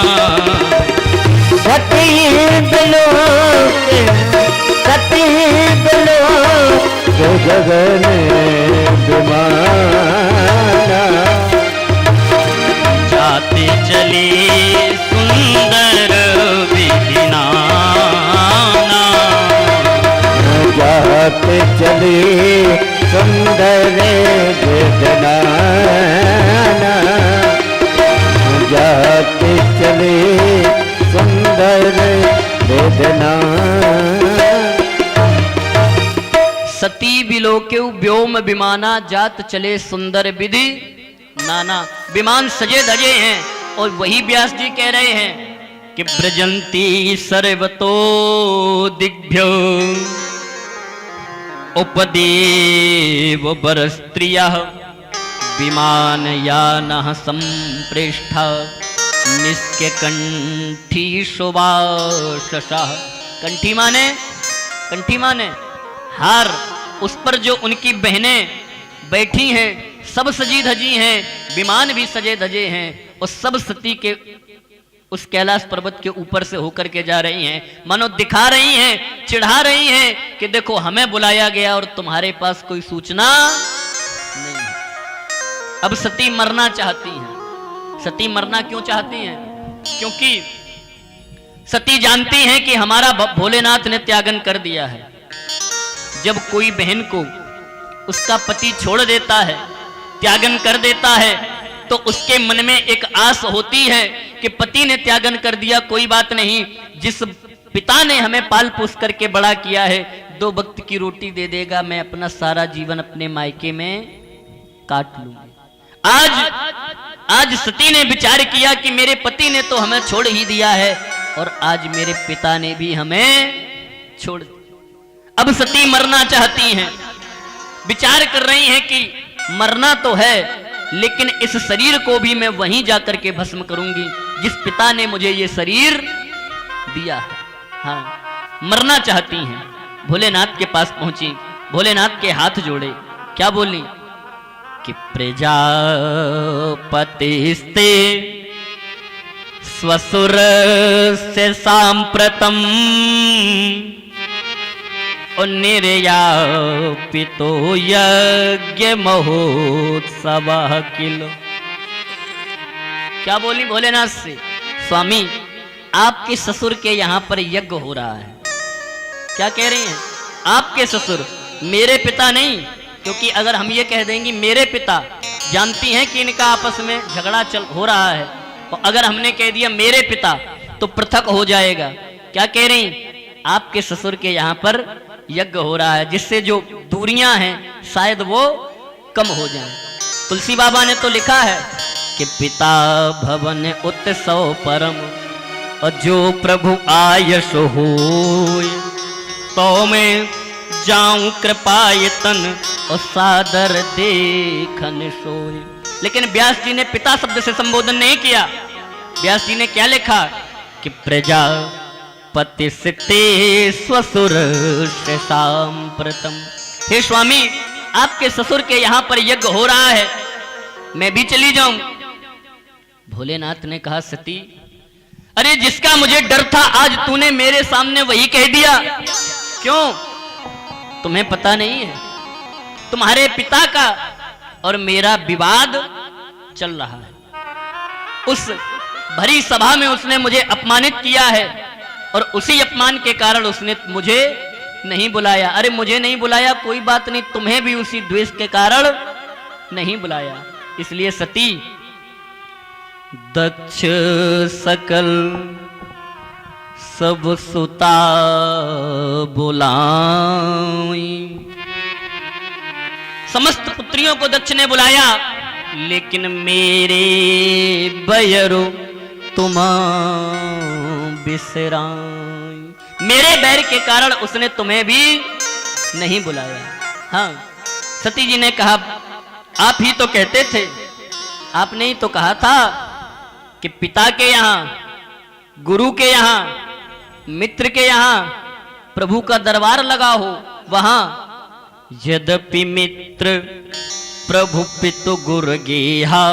सती बिलो के, सती बिलो के गगन विमाना।
जाते चले सुंदर विधिनाना,
जाते चले सुंदर विधिनाना, जाते चले सुंदर विधिनाना।
सती बिलोके व्योम विमाना, जात चले सुंदर विधि नाना। विमान सजे धजे हैं, और वही व्यास जी कह रहे हैं कि ब्रजंती सर्वतो दिग्भ्यो उपदेव वर स्त्रियः विमान यानः संप्रेष्ठ निष्कंठी सुवाससः। कंठी माने, कंठी माने हार। उस पर जो उनकी बहनें बैठी हैं सब सजी धजी हैं, विमान भी सजे धजे हैं, और सब सती के उस कैलाश पर्वत के ऊपर से होकर के जा रही हैं। मानो दिखा रही हैं, चिढ़ा रही हैं कि देखो हमें बुलाया गया और तुम्हारे पास कोई सूचना नहीं है। अब सती मरना चाहती हैं। सती मरना क्यों चाहती हैं? क्योंकि सती जानती हैं कि हमारा भोलेनाथ ने त्यागन कर दिया है। जब कोई बहन को उसका पति छोड़ देता है, त्यागन कर देता है, तो उसके मन में एक आस होती है कि पति ने त्यागन कर दिया, कोई बात नहीं, जिस पिता ने हमें पाल पोस करके बड़ा किया है 2 वक्त की रोटी दे देगा, मैं अपना सारा जीवन अपने मायके में काट लूंगी। आज सती ने विचार किया कि मेरे पति ने तो हमें छोड़ ही दिया है और आज मेरे पिता ने भी हमें छोड़ दिया। अब सती मरना चाहती हैं, विचार कर रही हैं कि मरना तो है, लेकिन इस शरीर को भी मैं वहीं जाकर के भस्म करूंगी जिस पिता ने मुझे ये शरीर दिया है। हाँ, मरना चाहती हैं। भोलेनाथ के पास पहुंची, भोलेनाथ के हाथ जोड़े, क्या बोली कि प्रजापतिस्ते स्वसुर से सांप्रतम निर्यापितो यज्ञ महोत्सव किलो। क्या बोली भोलेनाथ से, स्वामी आपके ससुर के यहां पर यज्ञ हो रहा है। क्या कह रही हैं, आपके ससुर, मेरे पिता नहीं, क्योंकि अगर हम ये कह देंगे मेरे पिता, जानती हैं कि इनका आपस में झगड़ा हो रहा है, और अगर हमने कह दिया मेरे पिता तो पृथक हो जाएगा। क्या कह रही, आपके ससुर के यहाँ पर यज्ञ हो रहा है, जिससे जो दूरियां हैं शायद वो कम हो जाएं। तुलसी बाबा ने तो लिखा है कि पिता भवन उत्सव परम, और जो प्रभु आयस होय तो मैं जाऊं कृपायतन और सादर देखन सोय। लेकिन व्यास जी ने पिता शब्द से संबोधन नहीं किया। व्यास जी ने क्या लिखा कि प्रजापति ते स्वसुर से सांप्रतम। हे स्वामी, आपके ससुर के यहां पर यज्ञ हो रहा है, मैं भी चली जाऊं। भोलेनाथ ने कहा, सती अरे जिसका मुझे डर था आज तूने मेरे सामने वही कह दिया। क्यों, तुम्हें पता नहीं है तुम्हारे पिता का और मेरा विवाद चल रहा है। उस भरी सभा में उसने मुझे अपमानित किया है और उसी अपमान के कारण उसने मुझे नहीं बुलाया। अरे मुझे नहीं बुलाया कोई बात नहीं, तुम्हें भी उसी द्वेष के कारण नहीं बुलाया। इसलिए सती दक्ष सकल सब सुता बुलाई, समस्त पुत्रियों को दक्ष ने बुलाया, लेकिन मेरे बैरो तुम बिसराई, मेरे बैर के कारण उसने तुम्हें भी नहीं बुलाया। हाँ, सती जी ने कहा, आप ही तो कहते थे, आपने ही तो कहा था कि पिता के यहां, गुरु के यहां, मित्र के यहां प्रभु का दरबार लगा हो, वहां यद्यपि मित्र प्रभु पितु गुर गेहा,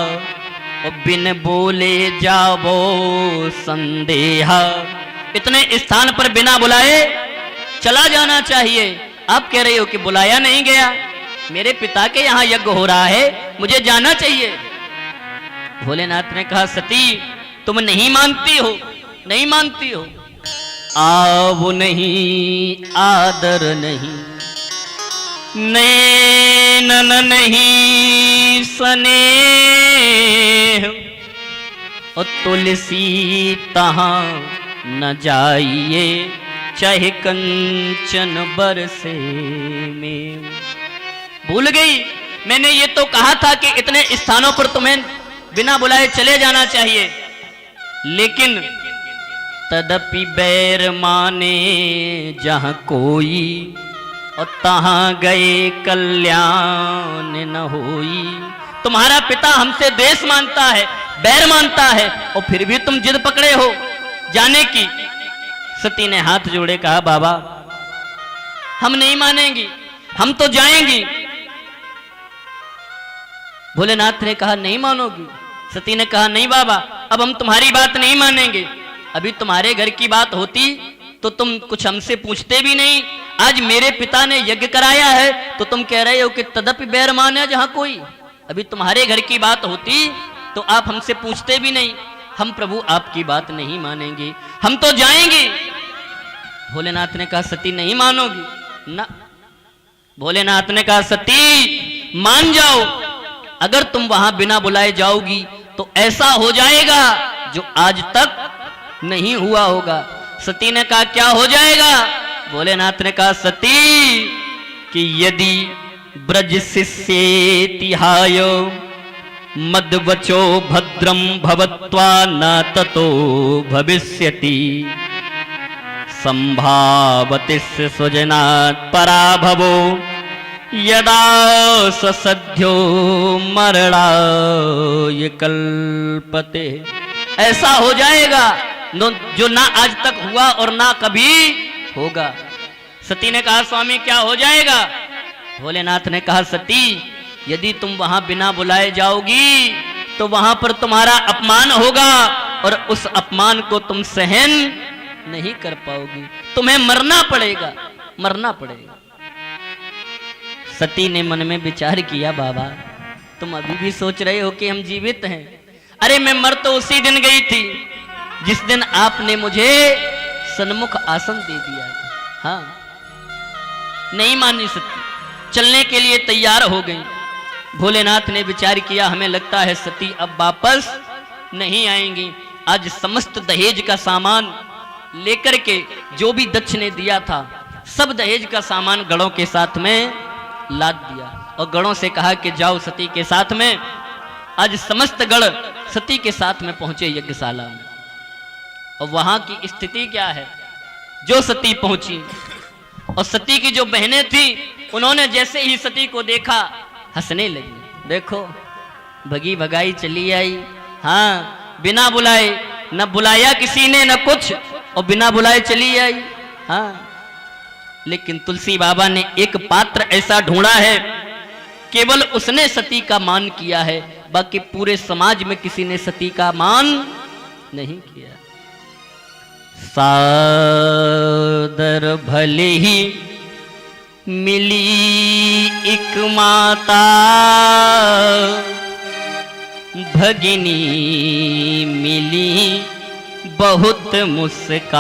और बिन बोले जावो संदेहा। इतने स्थान पर बिना बुलाए चला जाना चाहिए। आप कह रहे हो कि बुलाया नहीं गया, मेरे पिता के यहां यज्ञ हो रहा है, मुझे जाना चाहिए। भोलेनाथ ने कहा, सती तुम नहीं मानती हो, नहीं मानती हो। आव नहीं, आदर नहीं, नैनन नहीं स्नेह, और तुलसी तहां न जाइए चाहे कंचन बरसे में। भूल गई, मैंने ये तो कहा था कि इतने स्थानों पर तुम्हें बिना बुलाए चले जाना चाहिए, लेकिन तदपि बैर माने जहां कोई, और तहां गए कल्याण न होई। तुम्हारा पिता हमसे द्वेष मानता है, बैर मानता है, और फिर भी तुम जिद पकड़े हो जाने की। सती ने हाथ जोड़े कहा, बाबा हम नहीं मानेंगी, हम तो जाएंगी। भोलेनाथ ने कहा, नहीं मानोगी? सती ने कहा, नहीं बाबा, अब हम तुम्हारी बात नहीं मानेंगे। अभी तुम्हारे घर की बात होती तो तुम कुछ हमसे पूछते भी नहीं। आज मेरे पिता ने यज्ञ कराया है तो तुम कह रहे हो कि तदपि बैर माने जहां कोई। अभी तुम्हारे घर की बात होती तो आप हमसे पूछते भी नहीं। हम प्रभु आपकी बात नहीं मानेंगे, हम तो जाएंगे। भोलेनाथ ने कहा, सती नहीं मानोगी ना? भोलेनाथ ने कहा, सती मान जाओ, अगर तुम वहां बिना बुलाए जाओगी तो ऐसा हो जाएगा जो आज तक नहीं हुआ होगा। सती ने कहा क्या हो जाएगा? भोलेनाथ ने कहा सती कि यदि ब्रज शिष्ये तिहाय मद्वचो भद्रम भवत्वा न ततो भविष्यति संभावति स्वजनात् पराभवो यदा ससध्यो मरणाय कल्पते। ऐसा हो जाएगा जो ना आज तक हुआ और ना कभी होगा। सती ने कहा स्वामी क्या हो जाएगा? भोलेनाथ ने कहा सती यदि तुम वहां बिना बुलाए जाओगी तो वहां पर तुम्हारा अपमान होगा और उस अपमान को तुम सहन नहीं कर पाओगी, तुम्हें मरना पड़ेगा, मरना पड़ेगा। सती ने मन में विचार किया बाबा तुम अभी भी सोच रहे हो कि हम जीवित हैं। अरे मैं मर तो उसी दिन गई थी जिस दिन आपने मुझे सन्मुख आसन दे दिया था। हाँ, नहीं मानी सती, चलने के लिए तैयार हो गई। भोलेनाथ ने विचार किया हमें लगता है सती अब वापस नहीं आएंगी। आज समस्त दहेज का सामान लेकर के जो भी दक्ष ने दिया था सब दहेज का सामान गणों के साथ में लाद दिया और गणों से कहा कि जाओ सती के साथ में। आज समस्त गण सती के साथ में पहुंचे यज्ञशाला में और वहां की स्थिति क्या है? जो सती पहुंची और सती की जो बहनें थी उन्होंने जैसे ही सती को देखा हंसने लगी। देखो भगी भगाई चली आई। हाँ, बिना बुलाए, न बुलाया किसी ने न कुछ और बिना बुलाए चली आई। हाँ, लेकिन तुलसी बाबा ने एक पात्र ऐसा ढूंढा है केवल उसने सती का मान किया है, बाकी पूरे समाज में किसी ने सती का मान नहीं किया। सादर भले ही मिली एक माता भगिनी मिली बहुत मुस्काता।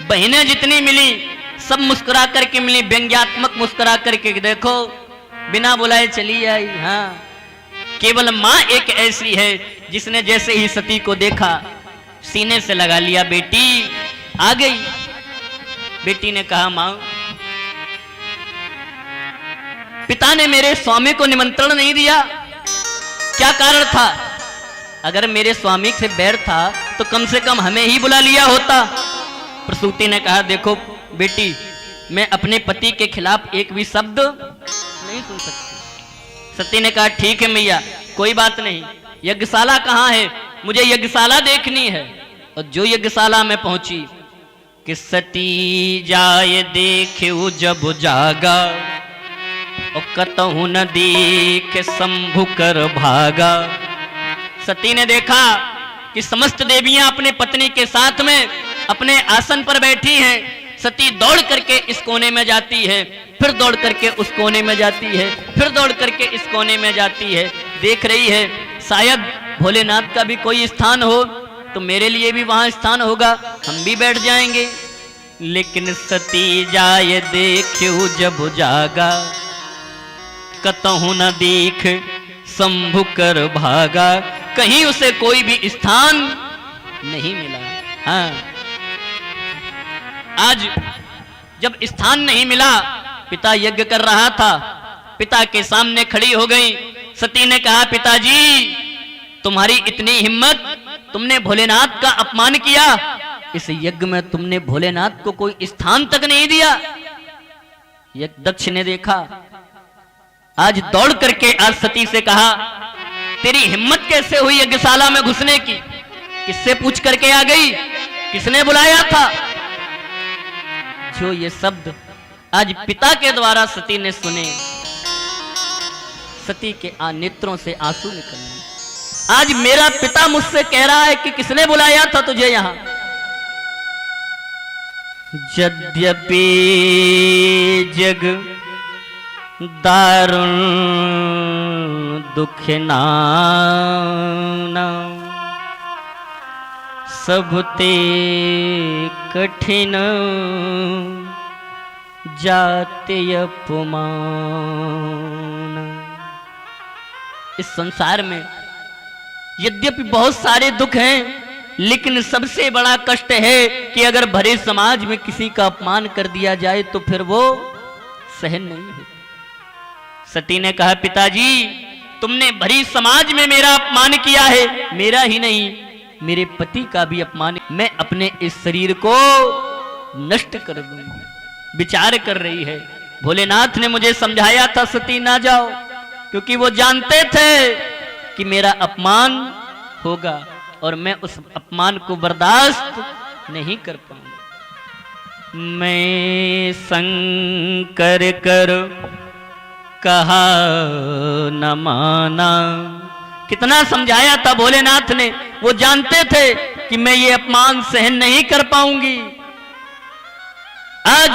बहनें जितनी मिली सब मुस्कुरा करके मिली, व्यंग्यात्मक मुस्कुरा करके। देखो बिना बुलाए चली आई। हाँ, केवल माँ एक ऐसी है जिसने जैसे ही सती को देखा सीने से लगा लिया, बेटी आ गई। बेटी ने कहा माँ पिता ने मेरे स्वामी को निमंत्रण नहीं दिया, क्या कारण था? अगर मेरे स्वामी से बैर था तो कम से कम हमें ही बुला लिया होता। प्रसूति ने कहा देखो बेटी मैं अपने पति के खिलाफ एक भी शब्द नहीं सुन सकती। सती ने कहा ठीक है मैया कोई बात नहीं, यज्ञशाला कहाँ है? मुझे यज्ञशाला देखनी है। और जो यज्ञशाला में पहुंची कि सती जाय देखे जब जागा और कतहु न देख शंभु कर भागा। सती ने देखा कि समस्त देवियां अपने पत्नी के साथ में अपने आसन पर बैठी हैं। सती दौड़ करके इस कोने में जाती है, फिर दौड़ करके उस कोने में जाती है, फिर दौड़ करके इस कोने में जाती है। देख रही है शायद भोलेनाथ का भी कोई स्थान हो तो मेरे लिए भी वहां स्थान होगा, हम भी बैठ जाएंगे। लेकिन सती जाय देखियो जब जागा कतहु न देख शंभु कर भागा। कहीं उसे कोई भी स्थान नहीं मिला। हाँ, आज जब स्थान नहीं मिला, पिता यज्ञ कर रहा था, पिता के सामने खड़ी हो गई। सती ने कहा पिताजी तुम्हारी इतनी हिम्मत, तुमने भोलेनाथ का अपमान किया, इस यज्ञ में तुमने भोलेनाथ को कोई स्थान तक नहीं दिया। दक्ष ने देखा, आज दौड़ करके आज सती से कहा तेरी हिम्मत कैसे हुई यज्ञशाला में घुसने की? किससे पूछ करके आ गई? किसने बुलाया था? जो ये शब्द आज पिता के द्वारा सती ने सुने, सती के नेत्रों से आंसू निकलने। आज मेरा पिता मुझसे कह रहा है कि किसने बुलाया था तुझे यहां। यद्यपि जग दारुण दुख नाना सबते कठिन जाते अपमान। इस संसार में यद्यपि बहुत सारे दुख हैं, लेकिन सबसे बड़ा कष्ट है कि अगर भरे समाज में किसी का अपमान कर दिया जाए तो फिर वो सहन नहीं है। सती ने कहा, पिताजी तुमने भरी समाज में मेरा अपमान किया है, मेरा ही नहीं मेरे पति का भी अपमान, मैं अपने इस शरीर को नष्ट कर दूंगी। विचार कर रही है। भोलेनाथ ने मुझे समझाया था सती ना जाओ, क्योंकि वो जानते थे कि मेरा अपमान होगा और मैं उस अपमान को बर्दाश्त नहीं कर पाऊंगा। मैं शंकर कर कहा न माना। कितना समझाया था भोलेनाथ ने, वो जानते थे कि मैं ये अपमान सहन नहीं कर पाऊंगी। आज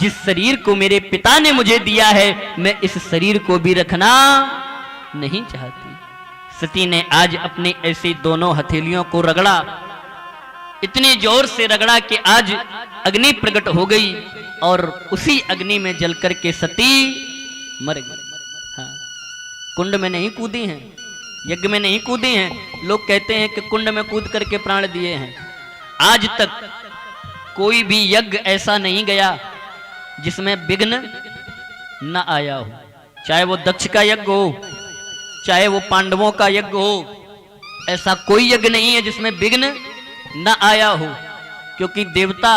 जिस शरीर को मेरे पिता ने मुझे दिया है, मैं इस शरीर को भी रखना नहीं चाहती। सती ने आज अपनी ऐसी दोनों हथेलियों को रगड़ा, इतनी जोर से रगड़ा कि आज अग्नि प्रकट हो गई और उसी अग्नि में जल करके सती मर गई। हाँ, कुंड में नहीं कूदी हैं, यज्ञ में नहीं कूदी हैं। लोग कहते हैं कि कुंड में कूद करके प्राण दिए हैं। आज तक कोई भी यज्ञ ऐसा नहीं गया जिसमें विघ्न न आया हो, चाहे वो दक्ष का यज्ञ हो, चाहे वो पांडवों का यज्ञ हो। ऐसा कोई यज्ञ नहीं है जिसमें विघ्न न आया हो, क्योंकि देवता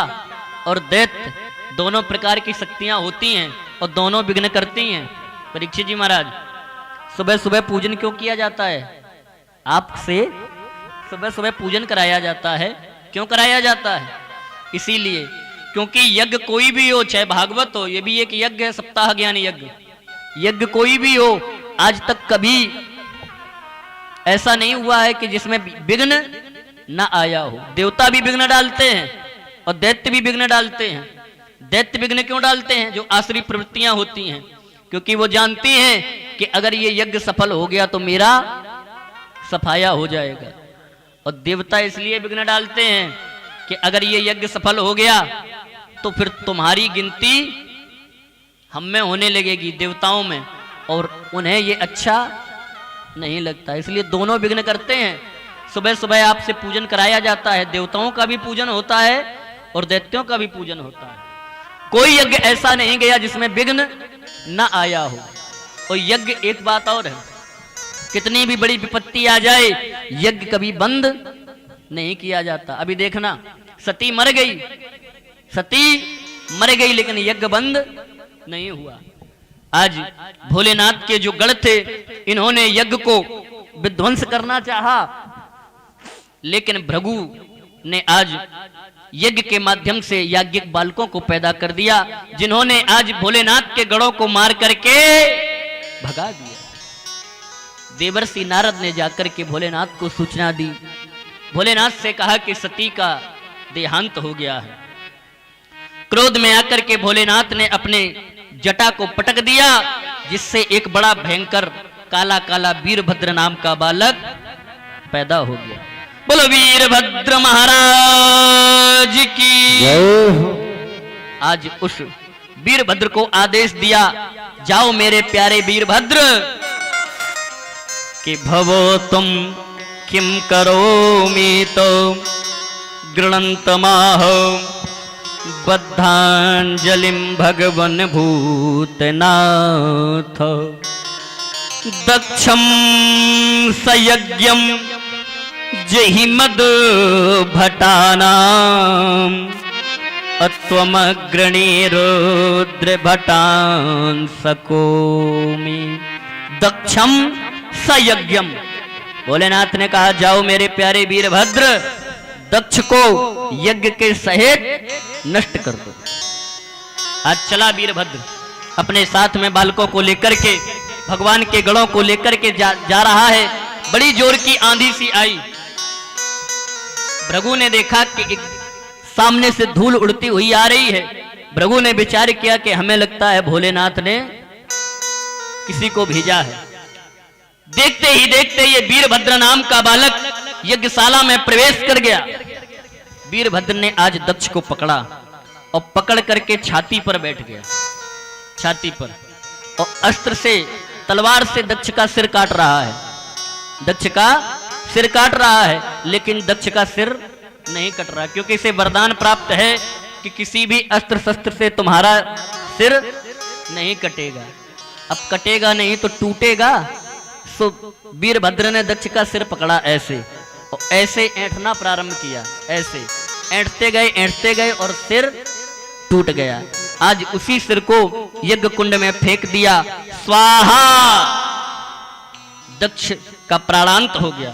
और दैत्य दोनों प्रकार की शक्तियां होती हैं और दोनों विघ्न करती हैं। परीक्षित जी महाराज, सुबह सुबह पूजन क्यों किया जाता है? आपसे सुबह सुबह पूजन कराया जाता है। क्यों कराया जाता है? इसीलिए क्योंकि यज्ञ कोई भी हो, चाहे भागवत हो, ये भी एक यज्ञ है, सप्ताह ज्ञान यज्ञ। यज्ञ कोई भी हो, आज तक कभी ऐसा नहीं हुआ है कि जिसमें विघ्न न आया हो। देवता भी विघ्न डालते हैं और दैत्य भी विघ्न डालते हैं। दैत्य विघ्न क्यों डालते हैं? जो आसुरी प्रवृत्तियां होती हैं, क्योंकि वो जानती हैं कि अगर ये यज्ञ सफल हो गया तो मेरा सफाया हो जाएगा। और देवता इसलिए विघ्न डालते हैं कि अगर ये यज्ञ सफल हो गया तो फिर तुम्हारी गिनती हम में होने लगेगी, देवताओं में, और उन्हें ये अच्छा नहीं लगता। इसलिए दोनों विघ्न करते हैं। सुबह सुबह आपसे पूजन कराया जाता है, देवताओं का भी पूजन होता है और दैत्यों का भी पूजन होता है। कोई यज्ञ ऐसा नहीं गया जिसमें विघ्न न आया हो। और यज्ञ, एक बात और है, कितनी भी बड़ी विपत्ति आ जाए, यज्ञ कभी बंद नहीं किया जाता। अभी देखना, सती मर गई, सती मर गई, लेकिन यज्ञ बंद नहीं हुआ। आज भोलेनाथ के जो गढ़ थे, इन्होंने यज्ञ को विध्वंस करना चाहा, लेकिन भृगु ने आज यज्ञ के माध्यम से याज्ञिक बालकों को पैदा कर दिया, जिन्होंने आज भोलेनाथ के गढ़ों को मार करके भगा दिया। देवर्षि नारद ने जाकर के भोलेनाथ को सूचना दी। भोलेनाथ से कहा कि सती का देहांत हो गया है। क्रोध में आकर के भोलेनाथ ने अपने जटा को पटक दिया, जिससे एक बड़ा भयंकर काला काला वीरभद्र नाम का बालक पैदा हो गया। बोलो वीरभद्र महाराज की जय। आज उस वीरभद्र को आदेश दिया, जाओ मेरे प्यारे वीरभद्र, कि भवो तुम किम करोमि तो गृणन्तमाह बद्धांजलिं भगवन् भूतनाथ। दक्षं सयज्ञं जहि मद भटानां अत्वमग्रणी रुद्र भटान सकोमि। दक्षम सयज्ञम, भोलेनाथ ने कहा जाओ मेरे प्यारे वीरभद्र, दक्ष को यज्ञ के सहित नष्ट कर दो। आज चला वीरभद्र अपने साथ में बालकों को लेकर के भगवान के गढ़ों को लेकर के जा रहा है। बड़ी जोर की आंधी सी आई। भृगु ने देखा कि एक सामने से धूल उड़ती हुई आ रही है। भृगु ने विचार किया कि हमें लगता है भोलेनाथ ने किसी को भेजा है। देखते ही देखते ये वीरभद्र नाम का बालक यज्ञशाला में प्रवेश कर गया। वीरभद्र ने आज दक्ष को पकड़ा और पकड़ करके छाती पर बैठ गया, छाती पर, और अस्त्र से तलवार से दक्ष का सिर काट रहा है, दक्ष का सिर काट रहा है, लेकिन दक्ष का सिर नहीं कट रहा, क्योंकि इसे वरदान प्राप्त है कि किसी भी अस्त्र शस्त्र से तुम्हारा सिर नहीं कटेगा। अब कटेगा नहीं तो टूटेगा। सो वीरभद्र ने दक्ष का सिर पकड़ा ऐसे, और ऐसे ऐंठना प्रारंभ किया, ऐसे ऐंठते गए और सिर टूट गया। आज उसी सिर को यज्ञ कुंड में फेंक दिया, स्वाहा, दक्ष का प्राणांत हो गया।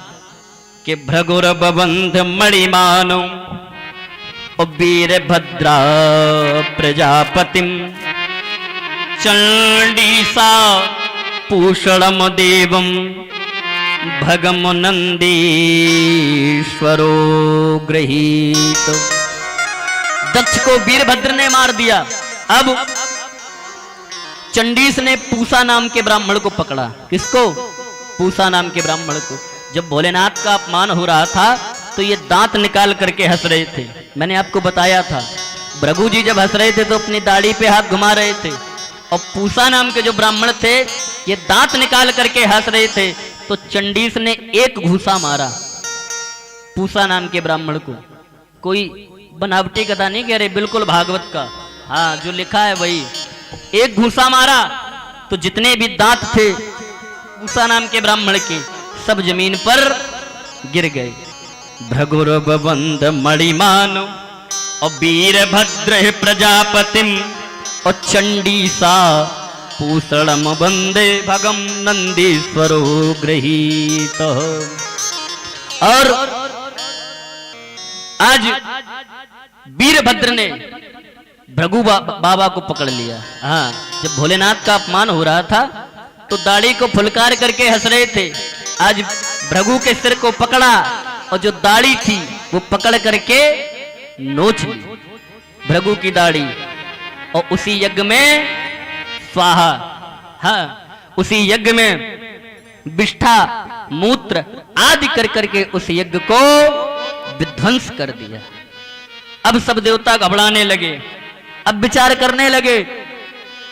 कि भृगुर बबंध मणिमानो वीरभद्रा प्रजापतिम चंडीसा पूषणम देवम भगम नंदीश्वरो गृहीत। दक्ष को वीरभद्र ने मार दिया। अब चंडीस ने पूसा नाम के ब्राह्मण को पकड़ा। किसको? पूसा नाम के ब्राह्मण को। जब भोलेनाथ का अपमान हो रहा था तो ये दांत निकाल करके हंस रहे थे। मैंने आपको बताया था, भृगु जी जब हंस रहे थे तो अपनी दाढ़ी पे हाथ घुमा रहे थे, और पूसा नाम के जो ब्राह्मण थे ये दांत निकाल करके हंस रहे थे। तो चंडीस ने एक घूसा मारा पूसा नाम के ब्राह्मण को। कोई बनावटी कथा नहीं कह रहे, बिल्कुल भागवत का, हाँ जो लिखा है वही। एक घूसा मारा तो जितने भी दांत थे पूसा नाम के ब्राह्मण के सब जमीन पर गिर गए। भृगुर बबंध मणिमानो और वीरभद्र प्रजापतिम और चंडीसा पूषणम वंदे भगम नंदीश्वरो गृहीत। और आज वीरभद्र ने भृगु बाबा को पकड़ लिया। हाँ, जब भोलेनाथ का अपमान हो रहा था तो दाढ़ी को फुलकार करके हंस रहे थे। आज भृगु के सिर को पकड़ा और जो दाढ़ी थी वो पकड़ करके नोच ली, भृगु की दाढ़ी। और उसी यज्ञ में स्वाहा, हाँ उसी यज्ञ में विष्ठा मूत्र आदि कर करके उस यज्ञ को विध्वंस कर दिया। अब सब देवता घबराने लगे, अब विचार करने लगे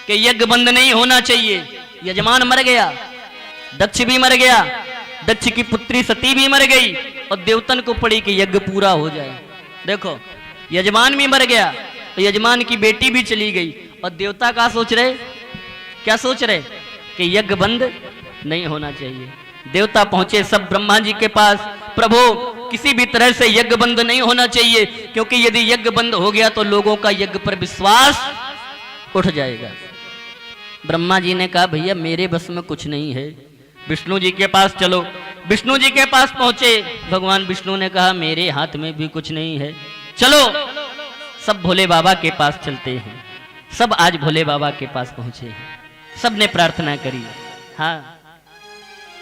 कि यज्ञ बंद नहीं होना चाहिए। यजमान मर गया, दक्ष भी मर गया, दक्ष की पुत्री सती भी मर गई, और देवतन को पड़ी कि यज्ञ पूरा हो जाए। देखो, यजमान भी मर गया, और यजमान की बेटी भी चली गई, और देवता क्या सोच रहे? क्या सोच रहे? कि यज्ञ बंद नहीं होना चाहिए। देवता पहुंचे सब ब्रह्मा जी के पास, प्रभु किसी भी तरह से यज्ञ बंद नहीं होना चाहिए, क्योंकि यदि यज्ञ बंद हो गया तो लोगों का यज्ञ पर विश्वास उठ जाएगा। ब्रह्मा जी ने कहा भैया मेरे बस में कुछ नहीं है, विष्णु जी के पास चलो। विष्णु जी के पास पहुंचे, भगवान विष्णु ने कहा मेरे हाथ में भी कुछ नहीं है, चलो। सब भोले बाबा के पास चलते हैं। सब आज भोले बाबा के पास पहुंचे हैं, सब ने प्रार्थना करी। हाँ,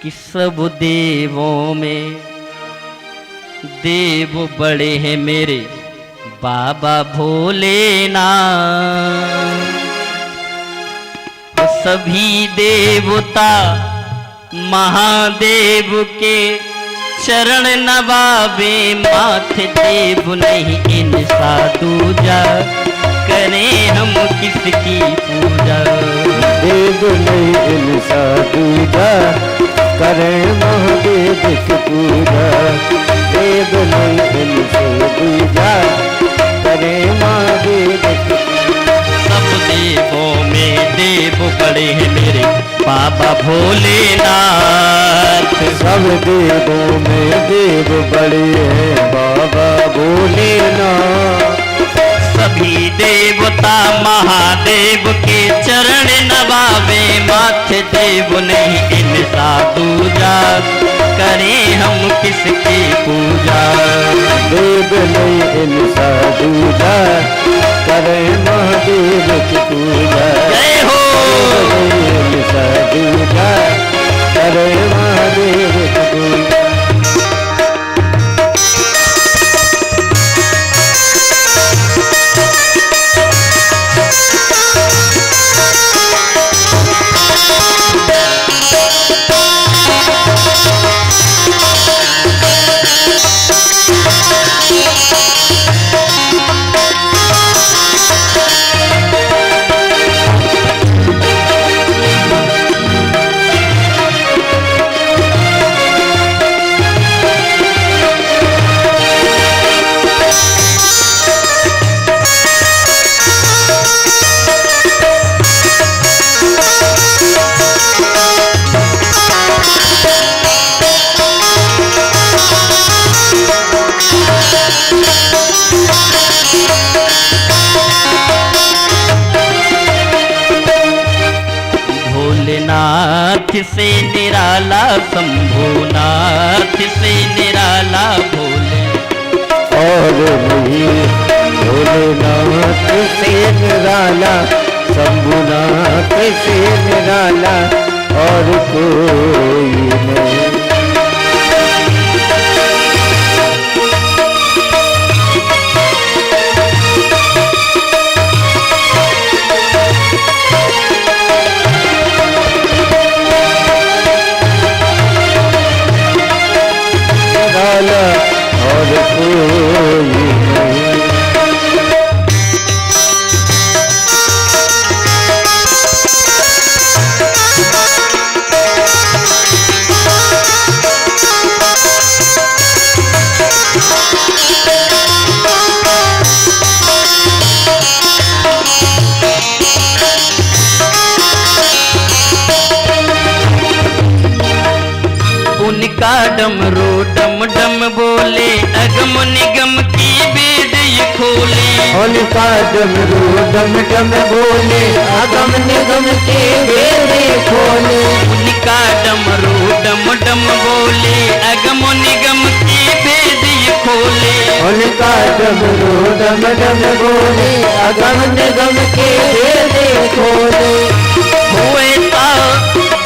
कि सब देवों में देव बड़े हैं मेरे बाबा भोलेनाथ। सभी देवता महादेव के चरण नवाबे माथे, देव नहीं इन साधुजा करें हम किसकी पूजा।
देव नहीं इन साधुजा करें महादेव की पूजा। देव नहीं इन साधुजा करें महादेव की पूजा।
सब देवों में देव बड़े हैं मेरे बाबा भोलेनाथ।
सब देवों में देव बड़े हैं बाबा भोलेनाथ।
सभी देवता महादेव के चरण नवावे माथे, देव नहीं इन साधुजा करें हम किसकी पूजा।
देव नहीं इन साधुजा करें महादेव की पूजा।
जय हो।
इन साधुजा करें महादेव की पूजा।
से निराला शंभुनाथ से निराला भोले।
और नहीं भोलेनाथ से निराला शंभुनाथ से निराला और कोई नहीं। और कोई नहीं।
उनका डमरू डम डम बोले अगम निगम की बेद ये खोले।
उनका डमरू डम डम बोले अगम निगम के बेद खोले।
उनका डमरू डम डम बोले अगम निगम की बेद ये खोले।
उनका डमरू डम डम बोले अगम निगम के बेद खोले।
हुए ता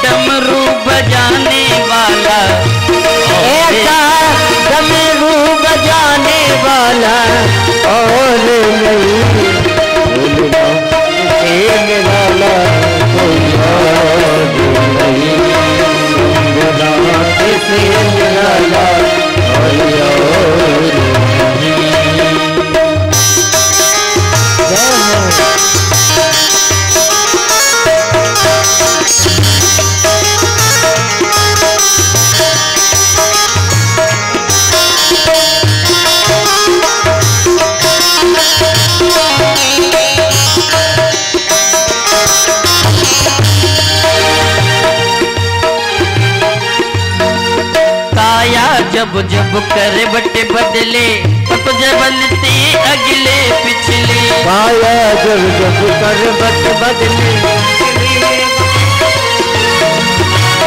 डमरू बजाने वाला
ऐसा डमरू बजाने वाला और नहीं भोलेनाथ से निराला कोई और नहीं। शंभुनाथ से निराला कोई और नहीं। जय हो।
जब जब करे बटे बदले तब जबलते अगले पिछले।
काया जब जब कर बट बदले।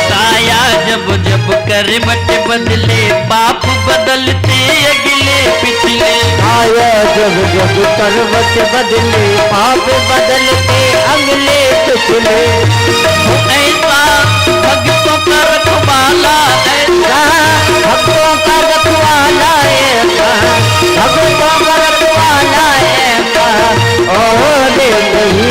काया जब जब करे बटे बदले बाप बदलते अगले पिछले।
काया जब जब कर बट बदले पाप बदलते अगले पिछले।
ऐसा भक्तों का रखवाला ऐसा
भक्तों का रखवाला ऐसा भक्तों का रखवाला ऐसा और नहीं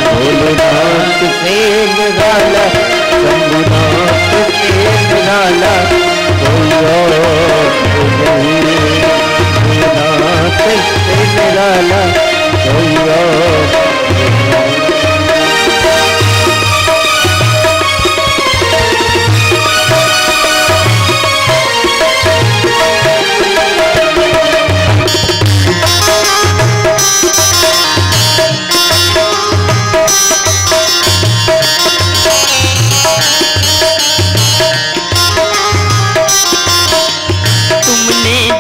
भोलेनाथ से निराला शंभुनाथ से निराला कोई और नहीं। भोलेनाथ से निराला कोई और नहीं।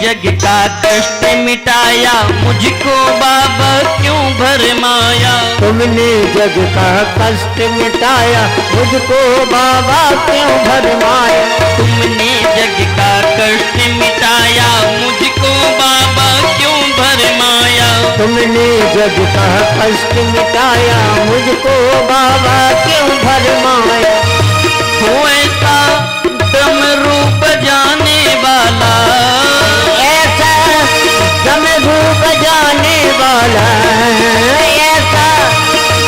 जग का कष्ट मिटाया मुझको बाबा क्यों भरमाया।
तुमने जग का कष्ट मिटाया मुझको बाबा क्यों भरमाया।
तुमने जग का कष्ट मिटाया मुझको बाबा क्यों भरमाया।
तुमने जग का कष्ट मिटाया मुझको बाबा क्यों भरमाया।
हो ऐसा डमरू बजाने वाला
ऐसा डमरू बजाने वाला ऐसा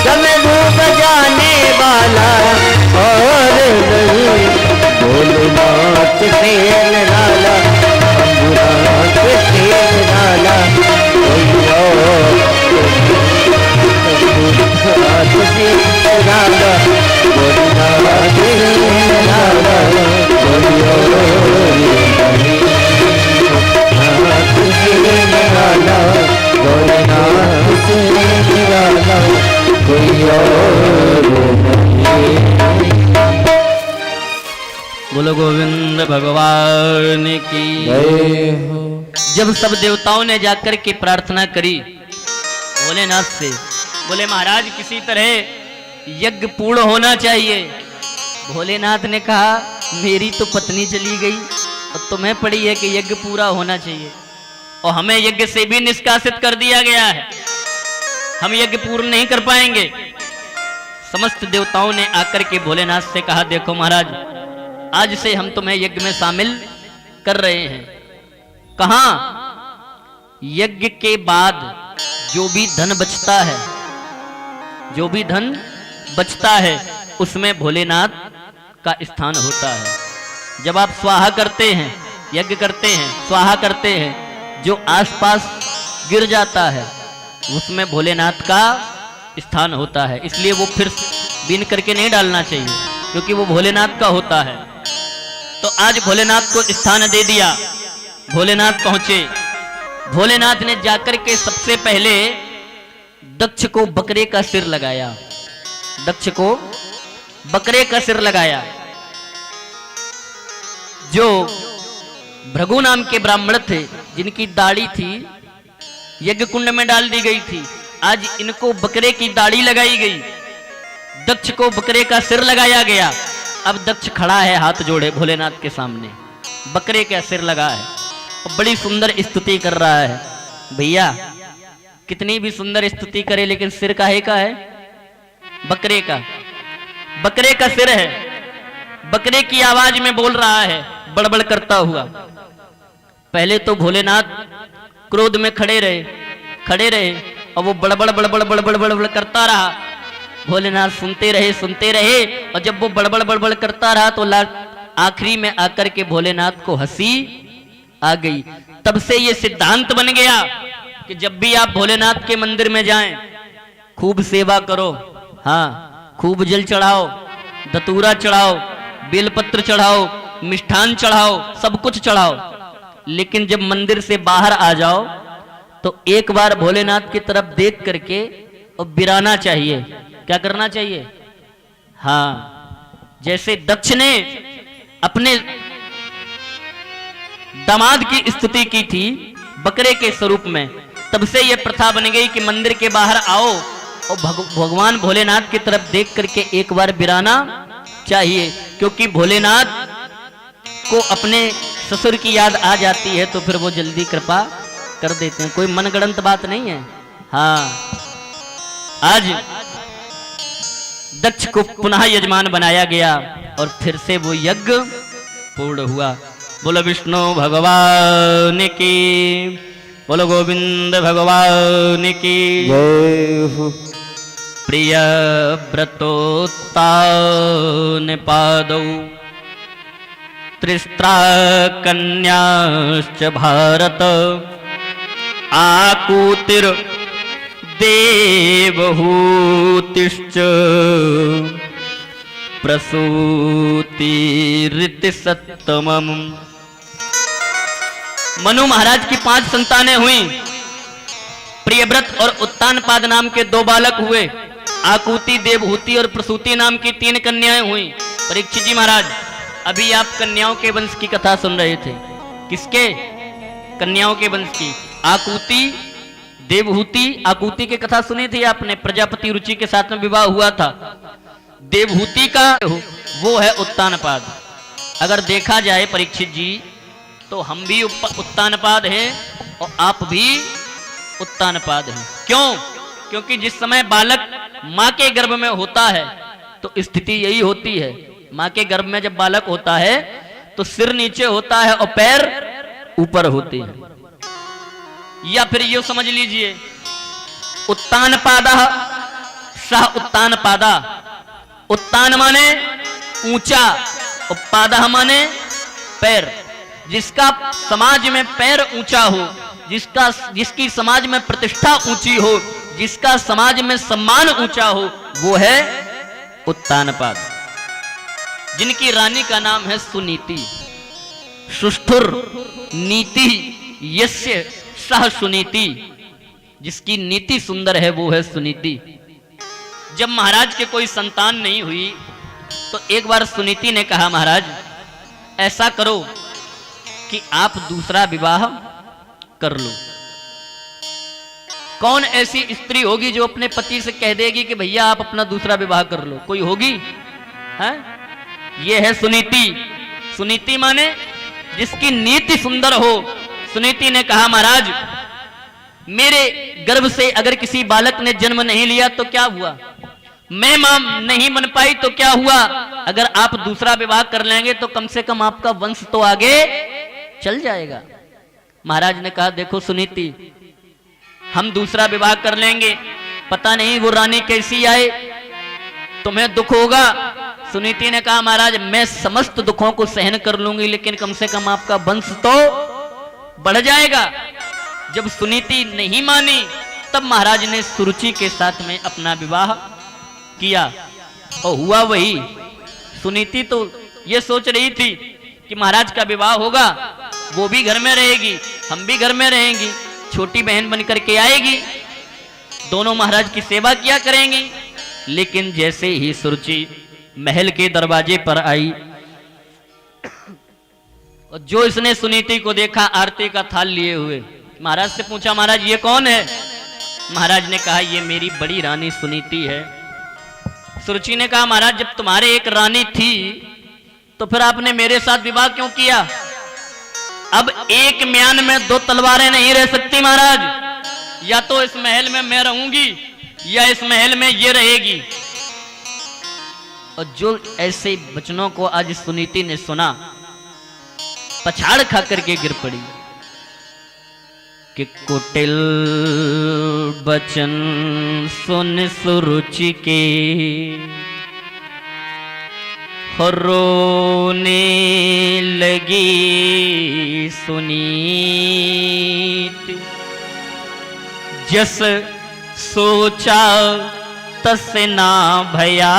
डमरू बजाने वाला और नहीं भोलेनाथ से निराला शंभुनाथ से निराला कोई और शंभुनाथ से निराला भोलेनाथ से निराला कोई और नहीं। भोलेनाथ से निराला कोई और नहीं।
बोलो गोविंद भगवान की
जय हो।
जब सब देवताओं ने जाकर के प्रार्थना करी भोलेनाथ से, बोले महाराज किसी तरह यज्ञ पूर्ण होना चाहिए। भोलेनाथ ने कहा मेरी तो पत्नी चली गई और तुम्हें पड़ी है कि यज्ञ पूरा होना चाहिए, और हमें यज्ञ से भी निष्कासित कर दिया गया है, हम यज्ञ पूर्ण नहीं कर पाएंगे। समस्त देवताओं ने आकर के भोलेनाथ से कहा देखो महाराज, आज से हम तुम्हें यज्ञ में शामिल कर रहे हैं। कहां? यज्ञ के बाद जो भी धन बचता है, जो भी धन बचता है उसमें भोलेनाथ का स्थान होता है। जब आप स्वाहा करते हैं, यज्ञ करते हैं, स्वाहा करते हैं, जो आसपास गिर जाता है उसमें भोलेनाथ का स्थान होता है। इसलिए वो फिर बीन करके नहीं डालना चाहिए, क्योंकि वो भोलेनाथ का होता है। तो आज भोलेनाथ को स्थान दे दिया। भोलेनाथ पहुंचे। भोलेनाथ ने जाकर के सबसे पहले दक्ष को बकरे का सिर लगाया। दक्ष को बकरे का सिर लगाया। जो भृगु नाम के ब्राह्मण थे, जिनकी दाढ़ी थी यज्ञ कुंड में डाल दी गई थी, आज इनको बकरे की दाढ़ी लगाई गई। दक्ष को बकरे का सिर लगाया गया। अब दक्ष खड़ा है हाथ जोड़े भोलेनाथ के सामने, बकरे का सिर लगा है और बड़ी सुंदर स्तुति कर रहा है। भैया कितनी भी सुंदर स्तुति करे लेकिन सिर काहे का है? बकरे का। बकरे का सिर है, बकरे की आवाज में बोल रहा है बड़बड़ करता हुआ। पहले तो भोलेनाथ क्रोध में खड़े रहे और वो बड़बड़ बड़बड़ बड़बड़ बड़बड़ करता रहा। भोलेनाथ सुनते रहे और जब वो बड़बड़ बड़बड़ करता रहा तो आखिरी में आकर के भोलेनाथ को हंसी आ गई। तब से ये सिद्धांत बन गया कि जब भी आप भोलेनाथ के मंदिर में जाएं, खूब सेवा करो, हाँ खूब जल चढ़ाओ, धतूरा चढ़ाओ, बेलपत्र चढ़ाओ, मिष्ठान चढ़ाओ, सब कुछ चढ़ाओ, लेकिन जब मंदिर से बाहर आ जाओ तो एक बार भोलेनाथ की तरफ देख करके और बिराना चाहिए। क्या करना चाहिए? हाँ, जैसे दक्ष ने अपने दामाद की स्तुति की थी बकरे के स्वरूप में, तब से यह प्रथा बन गई कि मंदिर के बाहर आओ और भगवान भोलेनाथ की तरफ देख करके एक बार बिराना चाहिए, क्योंकि भोलेनाथ को अपने ससुर की याद आ जाती है तो फिर वो जल्दी कृपा कर देते हैं। कोई मनगढ़ंत बात नहीं है। हाँ, आज दक्ष को पुनः यजमान बनाया गया और फिर से वो यज्ञ पूर्ण हुआ। बोलो विष्णु भगवान की, बोलो गोविंद भगवान की
जय हो।
प्रिय व्रतोत्तान पादौ त्रिस्त्रा कन्याश्च भारत आकूतिर देवहूतिश्च प्रसूतिरिति सत्तमम्। मनु महाराज की 5 संतानें हुई। प्रियव्रत और उत्तानपाद नाम के 2 बालक हुए। आकुति, देवहूति और प्रसूति नाम की 3 कन्याएं हुई। परीक्षित जी महाराज, अभी आप कन्याओं के वंश की कथा सुन रहे थे। किसके? कन्याओं के वंश की। आकुति, देवहूति। आकुति की कथा सुनी थी आपने, प्रजापति रुचि के साथ में विवाह हुआ था। देवहूति का वो है उत्तानपाद। अगर देखा जाए परीक्षित जी तो हम भी उत्तानपाद हैं और आप भी उत्तानपाद हैं। क्यों? क्योंकि जिस समय बालक मां के गर्भ में होता है तो स्थिति यही होती है। मां के गर्भ में जब बालक होता है तो सिर नीचे होता है और पैर ऊपर होते हैं। या फिर यो समझ लीजिए, उत्तानपादः सह उत्तानपादा। उत्तान माने ऊंचा और पादः माने पैर। जिसका समाज में पैर ऊंचा हो, जिसकी समाज में प्रतिष्ठा ऊंची हो, जिसका समाज में सम्मान ऊंचा हो, वो है उत्तानपाद। जिनकी रानी का नाम है सुनीति। सुष्ठुर नीति यस्य सह सुनीति। जिसकी नीति सुंदर है वो है सुनीति। जब महाराज के कोई संतान नहीं हुई तो एक बार सुनीति ने कहा, महाराज ऐसा करो कि आप दूसरा विवाह कर लो। कौन ऐसी स्त्री होगी जो अपने पति से कह देगी कि भैया आप अपना दूसरा विवाह कर लो? कोई होगी? हैं? ये है सुनीति। सुनीति माने जिसकी नीति सुंदर हो। सुनीति ने कहा महाराज मेरे गर्भ से अगर किसी बालक ने जन्म नहीं लिया तो क्या हुआ, मैं मां नहीं बन पाई तो क्या हुआ, अगर आप दूसरा विवाह कर लेंगे तो कम से कम आपका वंश तो आगे चल जाएगा। महाराज ने कहा देखो सुनीति, हम दूसरा विवाह कर लेंगे, पता नहीं वो रानी कैसी आए, तुम्हें दुख होगा। सुनीति ने कहा महाराज मैं समस्त दुखों को सहन कर लूंगी, लेकिन कम से कम आपका वंश तो बढ़ जाएगा। जब सुनीति नहीं मानी तब महाराज ने सुरुचि के साथ में अपना विवाह किया और हुआ वही। सुनीति तो ये सोच रही थी कि महाराज का विवाह होगा, वो भी घर में रहेगी, हम भी घर में रहेंगी, छोटी बहन बनकर के आएगी, दोनों महाराज की सेवा किया करेंगी। लेकिन जैसे ही सुरुचि महल के दरवाजे पर आई और जो इसने सुनीति को देखा आरती का थाल लिए हुए, महाराज से पूछा महाराज ये कौन है। महाराज ने कहा ये मेरी बड़ी रानी सुनीति है। सुरुचि ने कहा महाराज जब तुम्हारे एक रानी थी तो फिर आपने मेरे साथ विवाह क्यों किया। अब एक म्यान में दो तलवारें नहीं रह सकती महाराज, या तो इस महल में मैं रहूंगी या इस महल में ये रहेगी। और जो ऐसे वचनों को आज सुनीति ने सुना पछाड़ खा करके गिर पड़ी कि कुटिल बचन सुन सुरुचि के रोने लगी सुनीत, जस सोचा तस ना भया,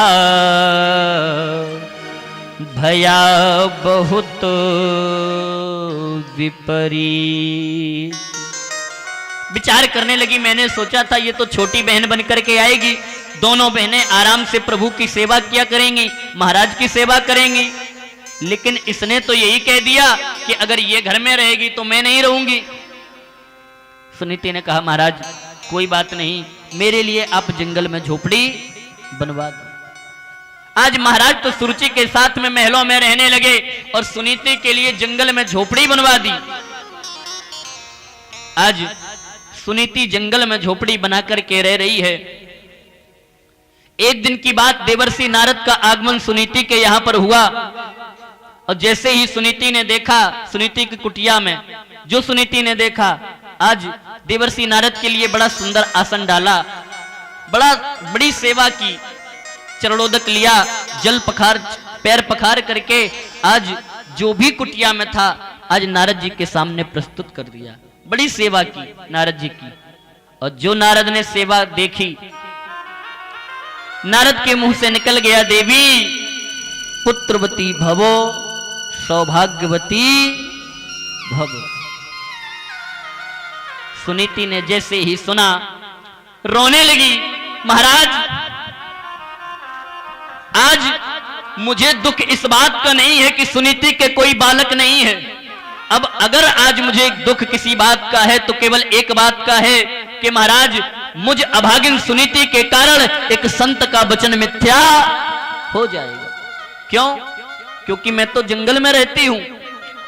भया बहुत विपरीत। विचार करने लगी मैंने सोचा था ये तो छोटी बहन बनकर के आएगी, दोनों बहनें आराम से प्रभु की सेवा किया करेंगी, महाराज की सेवा करेंगी, लेकिन इसने तो यही कह दिया कि अगर ये घर में रहेगी तो मैं नहीं रहूंगी। सुनीति ने कहा महाराज कोई बात नहीं, मेरे लिए आप जंगल में झोपड़ी बनवा दो। आज महाराज तो सुरुचि के साथ में महलों में रहने लगे और सुनीति के लिए जंगल में झोपड़ी बनवा दी। आज सुनीति जंगल में झोपड़ी बनाकर के रह रही है। एक दिन की बात, देवर्षि नारद का आगमन सुनीति के यहां पर हुआ और जैसे ही सुनीति ने देखा, सुनीति की कुटिया में जो सुनीति ने देखा, आज देवर्षि नारद के लिए बड़ा सुंदर आसन डाला, बड़ी सेवा की, चरणोदक लिया, जल पखार पैर पखार करके आज जो भी कुटिया में था आज नारद जी के सामने प्रस्तुत कर दिया। बड़ी सेवा की नारद जी की। और जो नारद ने सेवा देखी, नारद के मुंह से निकल गया देवी पुत्रवती भवो सौभाग्यवती भवो। सुनीति ने जैसे ही सुना रोने लगी, महाराज आज मुझे दुख इस बात का नहीं है कि सुनीति के कोई बालक नहीं है, अब अगर आज मुझे दुख किसी बात का है तो केवल एक बात का है कि महाराज मुझ अभागिन सुनीति के कारण एक संत का वचन मिथ्या हो जाएगा। क्यों? क्योंकि मैं तो जंगल में रहती हूं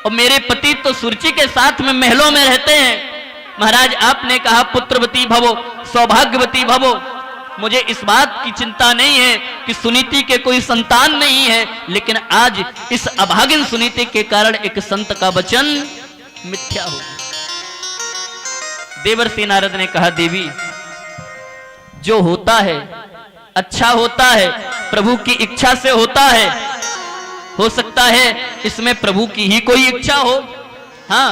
और मेरे पति तो सुरुचि के साथ में महलों में रहते हैं। महाराज आपने कहा पुत्रवती भवो सौभाग्यवती भवो, मुझे इस बात की चिंता नहीं है कि सुनीति के कोई संतान नहीं है, लेकिन आज इस अभागिन सुनीति के कारण एक संत का वचन मिथ्या हो गया। देवर्षि नारद ने कहा देवी जो होता है अच्छा होता है, प्रभु की इच्छा से होता है, हो सकता है इसमें प्रभु की ही कोई इच्छा हो। हाँ,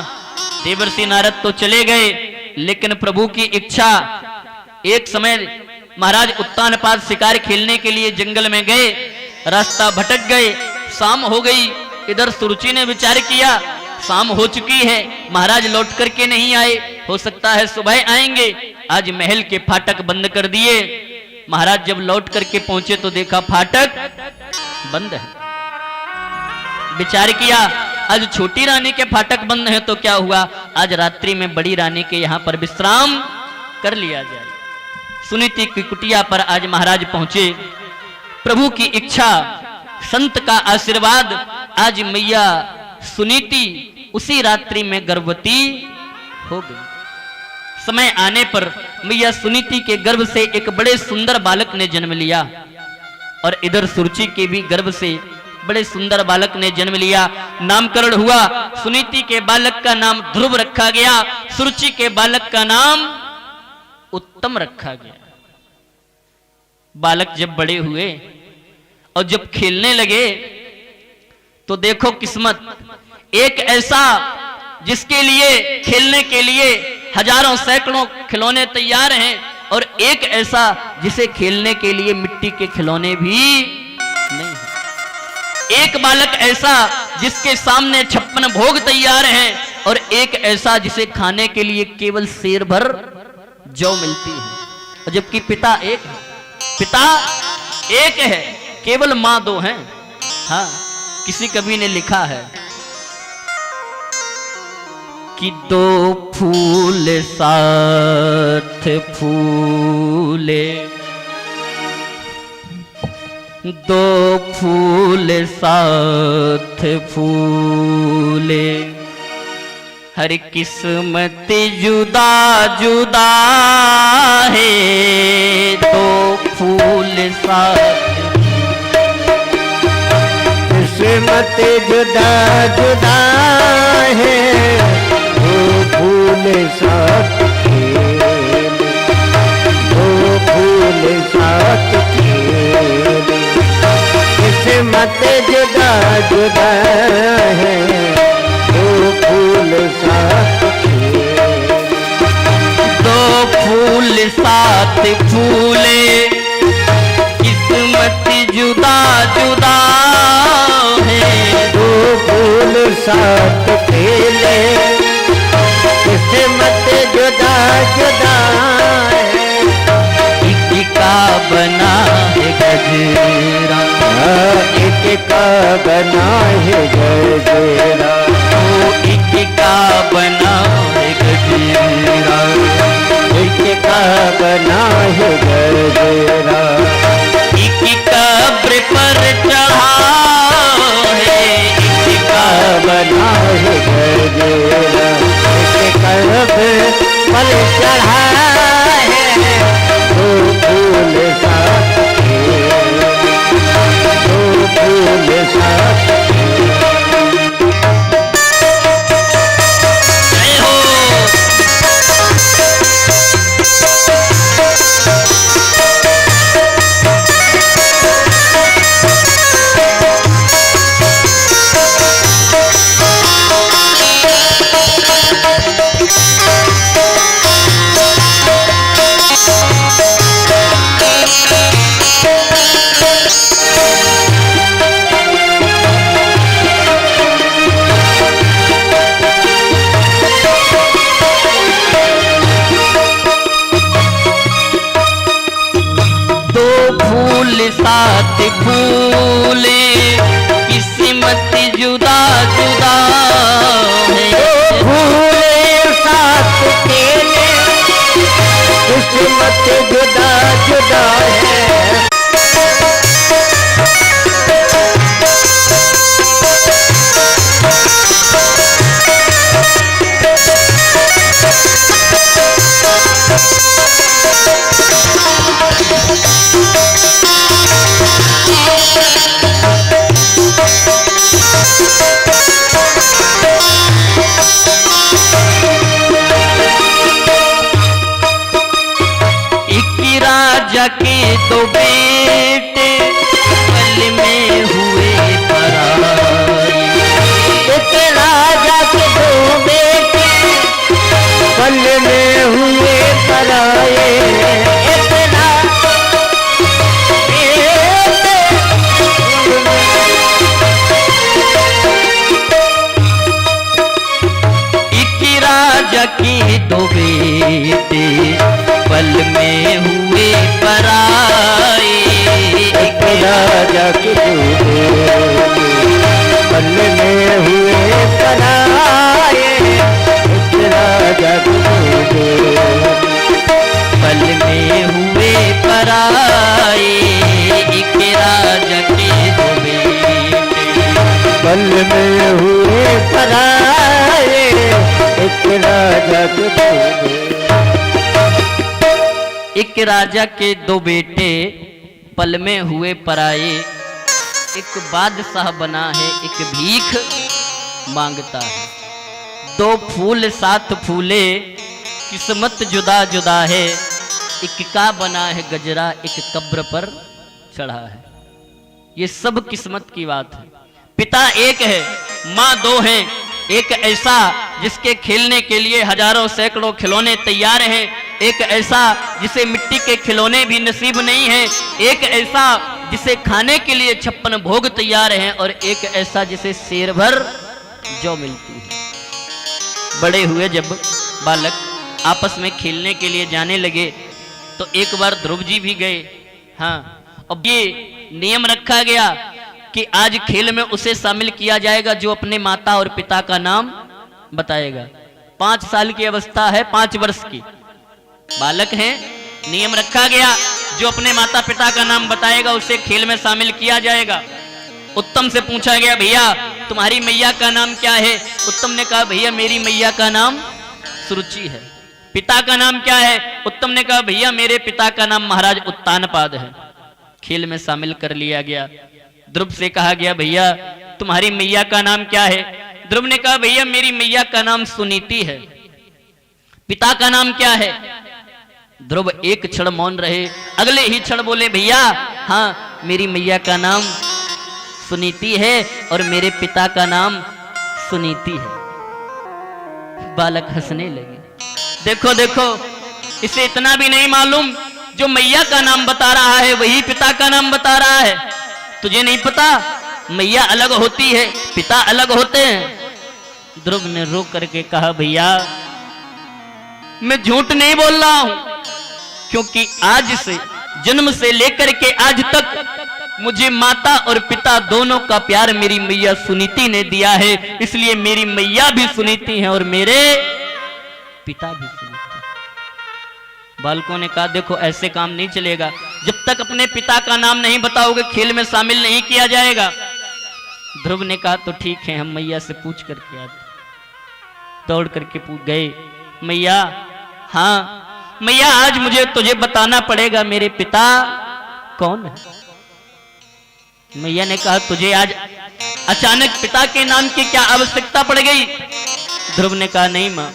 देवर्षि नारद तो चले गए, लेकिन प्रभु की इच्छा, एक समय महाराज उत्तानपाद शिकार खेलने के लिए जंगल में गए, रास्ता भटक गए, शाम हो गई। इधर सुरुचि ने विचार किया शाम हो चुकी है, महाराज लौट करके नहीं आए, हो सकता है सुबह आएंगे। आज महल के फाटक बंद कर दिए। महाराज जब लौट करके पहुंचे तो देखा फाटक बंद है। विचार किया आज छोटी रानी के फाटक बंद है तो क्या हुआ, आज रात्रि में बड़ी रानी के यहां पर विश्राम कर लिया जाए। सुनीति की कुटिया पर आज महाराज पहुंचे। प्रभु की इच्छा संत का आशीर्वाद आज मैया सुनीति उसी रात्रि में गर्भवती हो गई। समय आने पर मैया सुनीति के गर्भ से एक बड़े सुंदर बालक ने जन्म लिया और इधर सुरुचि के भी गर्भ से बड़े सुंदर बालक ने जन्म लिया। नामकरण हुआ। सुनीति के बालक का नाम ध्रुव रखा गया, सुरुचि के बालक का नाम उत्तम रखा गया। बालक जब बड़े हुए और जब खेलने लगे तो देखो किस्मत, एक ऐसा जिसके लिए खेलने के लिए हजारों सैकड़ों खिलौने तैयार हैं और एक ऐसा जिसे खेलने के लिए मिट्टी के खिलौने भी नहीं है। एक बालक ऐसा जिसके सामने 56 भोग तैयार हैं और एक ऐसा जिसे खाने के लिए केवल सेर भर जौ मिलती है। और जबकि पिता एक है, पिता एक है, केवल मां दो हैं। हाँ, किसी कवि ने लिखा है कि दो फूल साथ फूले, दो फूल साथ फूले, हर किस्मत जुदा जुदा है। दो फूल साथ
किस्मत जुदा जुदा है, दो फूल साथ खेले, दो फूल साथ खेले। किस्मत जुदा जुदा है, दो फूल साथ खेले,
दो फूल साथ फूले, किस्मत जुदा जुदा है।
दो फूल साथ खेले, किस्मत जुदा जुदा है।
एक का बना है गजरा,
एक का बना है गजरा,
ओ एक का बना है गजरा,
एक का बना है गजरा।
एक कब्र पर चढ़ा है, एक का
बना है गजरा, एक कब्र पर चढ़ा है। दो फूल साथ खेले, दो फूल साथ
जय हो। साथ फूले, किस्मत जुदा जुदा है।
फूले साथ खेले, किस्मत जुदा जुदा है।
के दो बेटे पल में हुए पराए,
एक राजा के दो बेटे पल में हुए पराए।
एक राजा के दो बेटे पल में हुए पराए,
एक राजा के दो बेटे पल में हुए पराए। एक राजा के दो बेटे
पल में हुए पराए, एक राजा के दो बेटे
जग भूले।
एक राजा के दो बेटे पल में हुए पराए, एक बादशाह बना है एक भीख मांगता है। दो फूल साथ फूले किस्मत जुदा जुदा है, एक का बना है गजरा एक कब्र पर चढ़ा है। ये सब किस्मत की बात है। पिता एक है माँ दो हैं, एक ऐसा जिसके खेलने के लिए हजारों सैकड़ों खिलौने तैयार हैं, एक ऐसा जिसे मिट्टी के खिलौने भी नसीब नहीं है, एक ऐसा जिसे खाने के लिए 56 भोग तैयार हैं, और एक ऐसा जिसे शेर भर जौ मिलती है। बड़े हुए जब बालक आपस में खेलने के लिए जाने लगे तो एक बार ध्रुव जी भी गए। हाँ, अब ये नियम रखा गया कि आज खेल में उसे शामिल किया जाएगा जो अपने माता और पिता का नाम बताएगा। 5 साल की अवस्था है, 5 वर्ष की बालक है। नियम रखा गया जो अपने माता पिता का नाम बताएगा उसे खेल में शामिल किया जाएगा। उत्तम से पूछा गया, भैया तुम्हारी मैया का नाम क्या है? उत्तम ने कहा, भैया मेरी मैया का नाम सुरुचि है। पिता का नाम क्या है? उत्तम ने कहा, भैया मेरे पिता का नाम महाराज उत्तानपाद है। खेल में शामिल कर लिया गया। ध्रुव से कहा गया, भैया तुम्हारी मैया का नाम क्या है? ध्रुव ने कहा, भैया मेरी मैया का नाम सुनीति है। पिता का नाम क्या है? ध्रुव एक क्षण मौन रहे, अगले ही क्षण बोले, भैया हाँ मेरी मैया का नाम सुनीति है और मेरे पिता का नाम सुनीति है। बालक हंसने लगे। देखो देखो, इसे इतना भी नहीं मालूम जो मैया का नाम बता रहा है वही पिता का नाम बता रहा है। तुझे नहीं पता मैया अलग होती है, पिता अलग होते हैं। ध्रुव ने रो करके कहा, भैया मैं झूठ नहीं बोल रहा हूं, क्योंकि आज से जन्म से लेकर के आज तक मुझे माता और पिता दोनों का प्यार मेरी मैया सुनीति ने दिया है, इसलिए मेरी मैया भी सुनीति है और मेरे पिता भी सुनीति। बालकों ने कहा, देखो ऐसे काम नहीं चलेगा, जब तक अपने पिता का नाम नहीं बताओगे खेल में शामिल नहीं किया जाएगा। ध्रुव ने कहा, तो ठीक है हम मैया से पूछ करके आते। दौड़ करके पूछ गए, मैया हाँ मैया आज मुझे तुझे बताना पड़ेगा मेरे पिता कौन है। मैया ने कहा, तुझे आज अचानक पिता के नाम की क्या आवश्यकता पड़ गई? ध्रुव ने कहा, नहीं मां,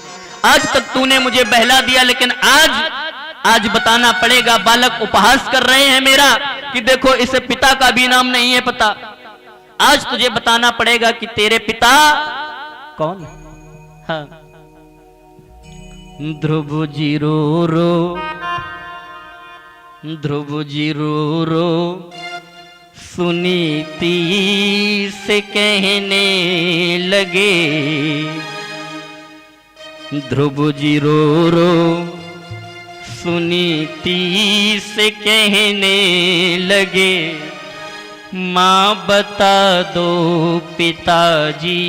आज तक तूने मुझे बहला दिया, लेकिन आज बताना पड़ेगा। बालक उपहास कर रहे हैं मेरा कि देखो इसे पिता का भी नाम नहीं है पता। आज तुझे बताना पड़ेगा कि तेरे पिता कौन है। हाँ। ध्रुव जी रो रो, ध्रुव जी रो रो सुनीति से कहने लगे। ध्रुव जी रो रो सुनीति से कहने लगे, माँ बता दो पिताजी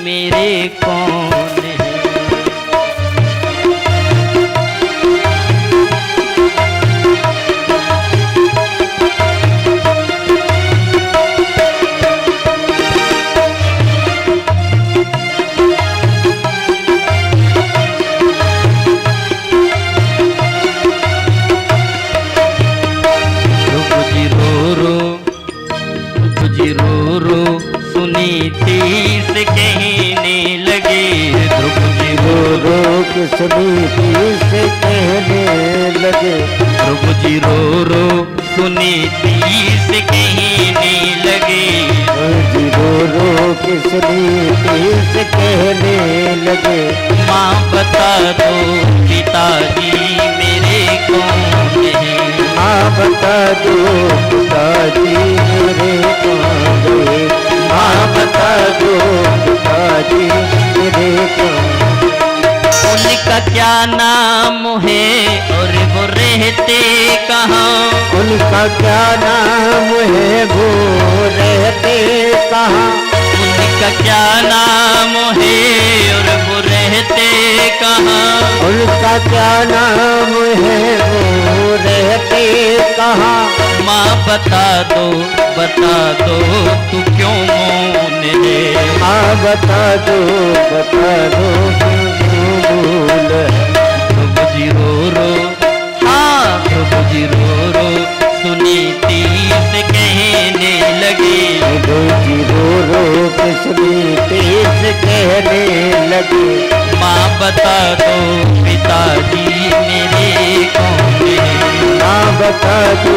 मेरे कौन है।
सुनीति से कहने लगे,
ध्रुव जी रो रो सुनीति से कहने लगे।
जी रो रो के सुनीति से कहने लगे,
माँ बता दो पिताजी मेरे कौन है।
माँ बता दो पिताजी मेरे कौन है। माँ बता दो पिताजी मेरे कौन।
उनका क्या नाम है और वो रहते कहाँ?
उनका क्या नाम है वो रहते कहाँ?
उनका क्या नाम है और वो रहते कहाँ?
उनका क्या नाम है वो रहते कहाँ?
माँ बता दो तू क्यों मौन है।
माँ बता दो क्यों बोल
बता दो पिताजी मेरे कौन है।
माँ बता दो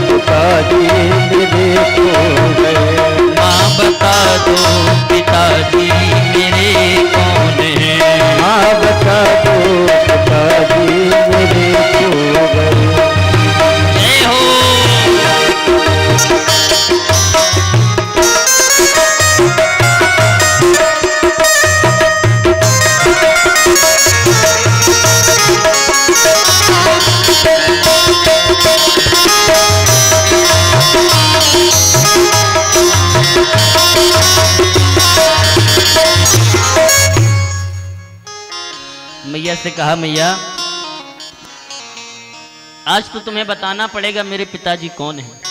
पिताजी मेरे कौन है।
माँ बता दो पिताजी मेरे कौन है।
माँ बता दो पिताजी मेरे कौन है।
जय हो। मैया से कहा, मैया आज तो तुम्हें बताना पड़ेगा मेरे पिताजी कौन हैं।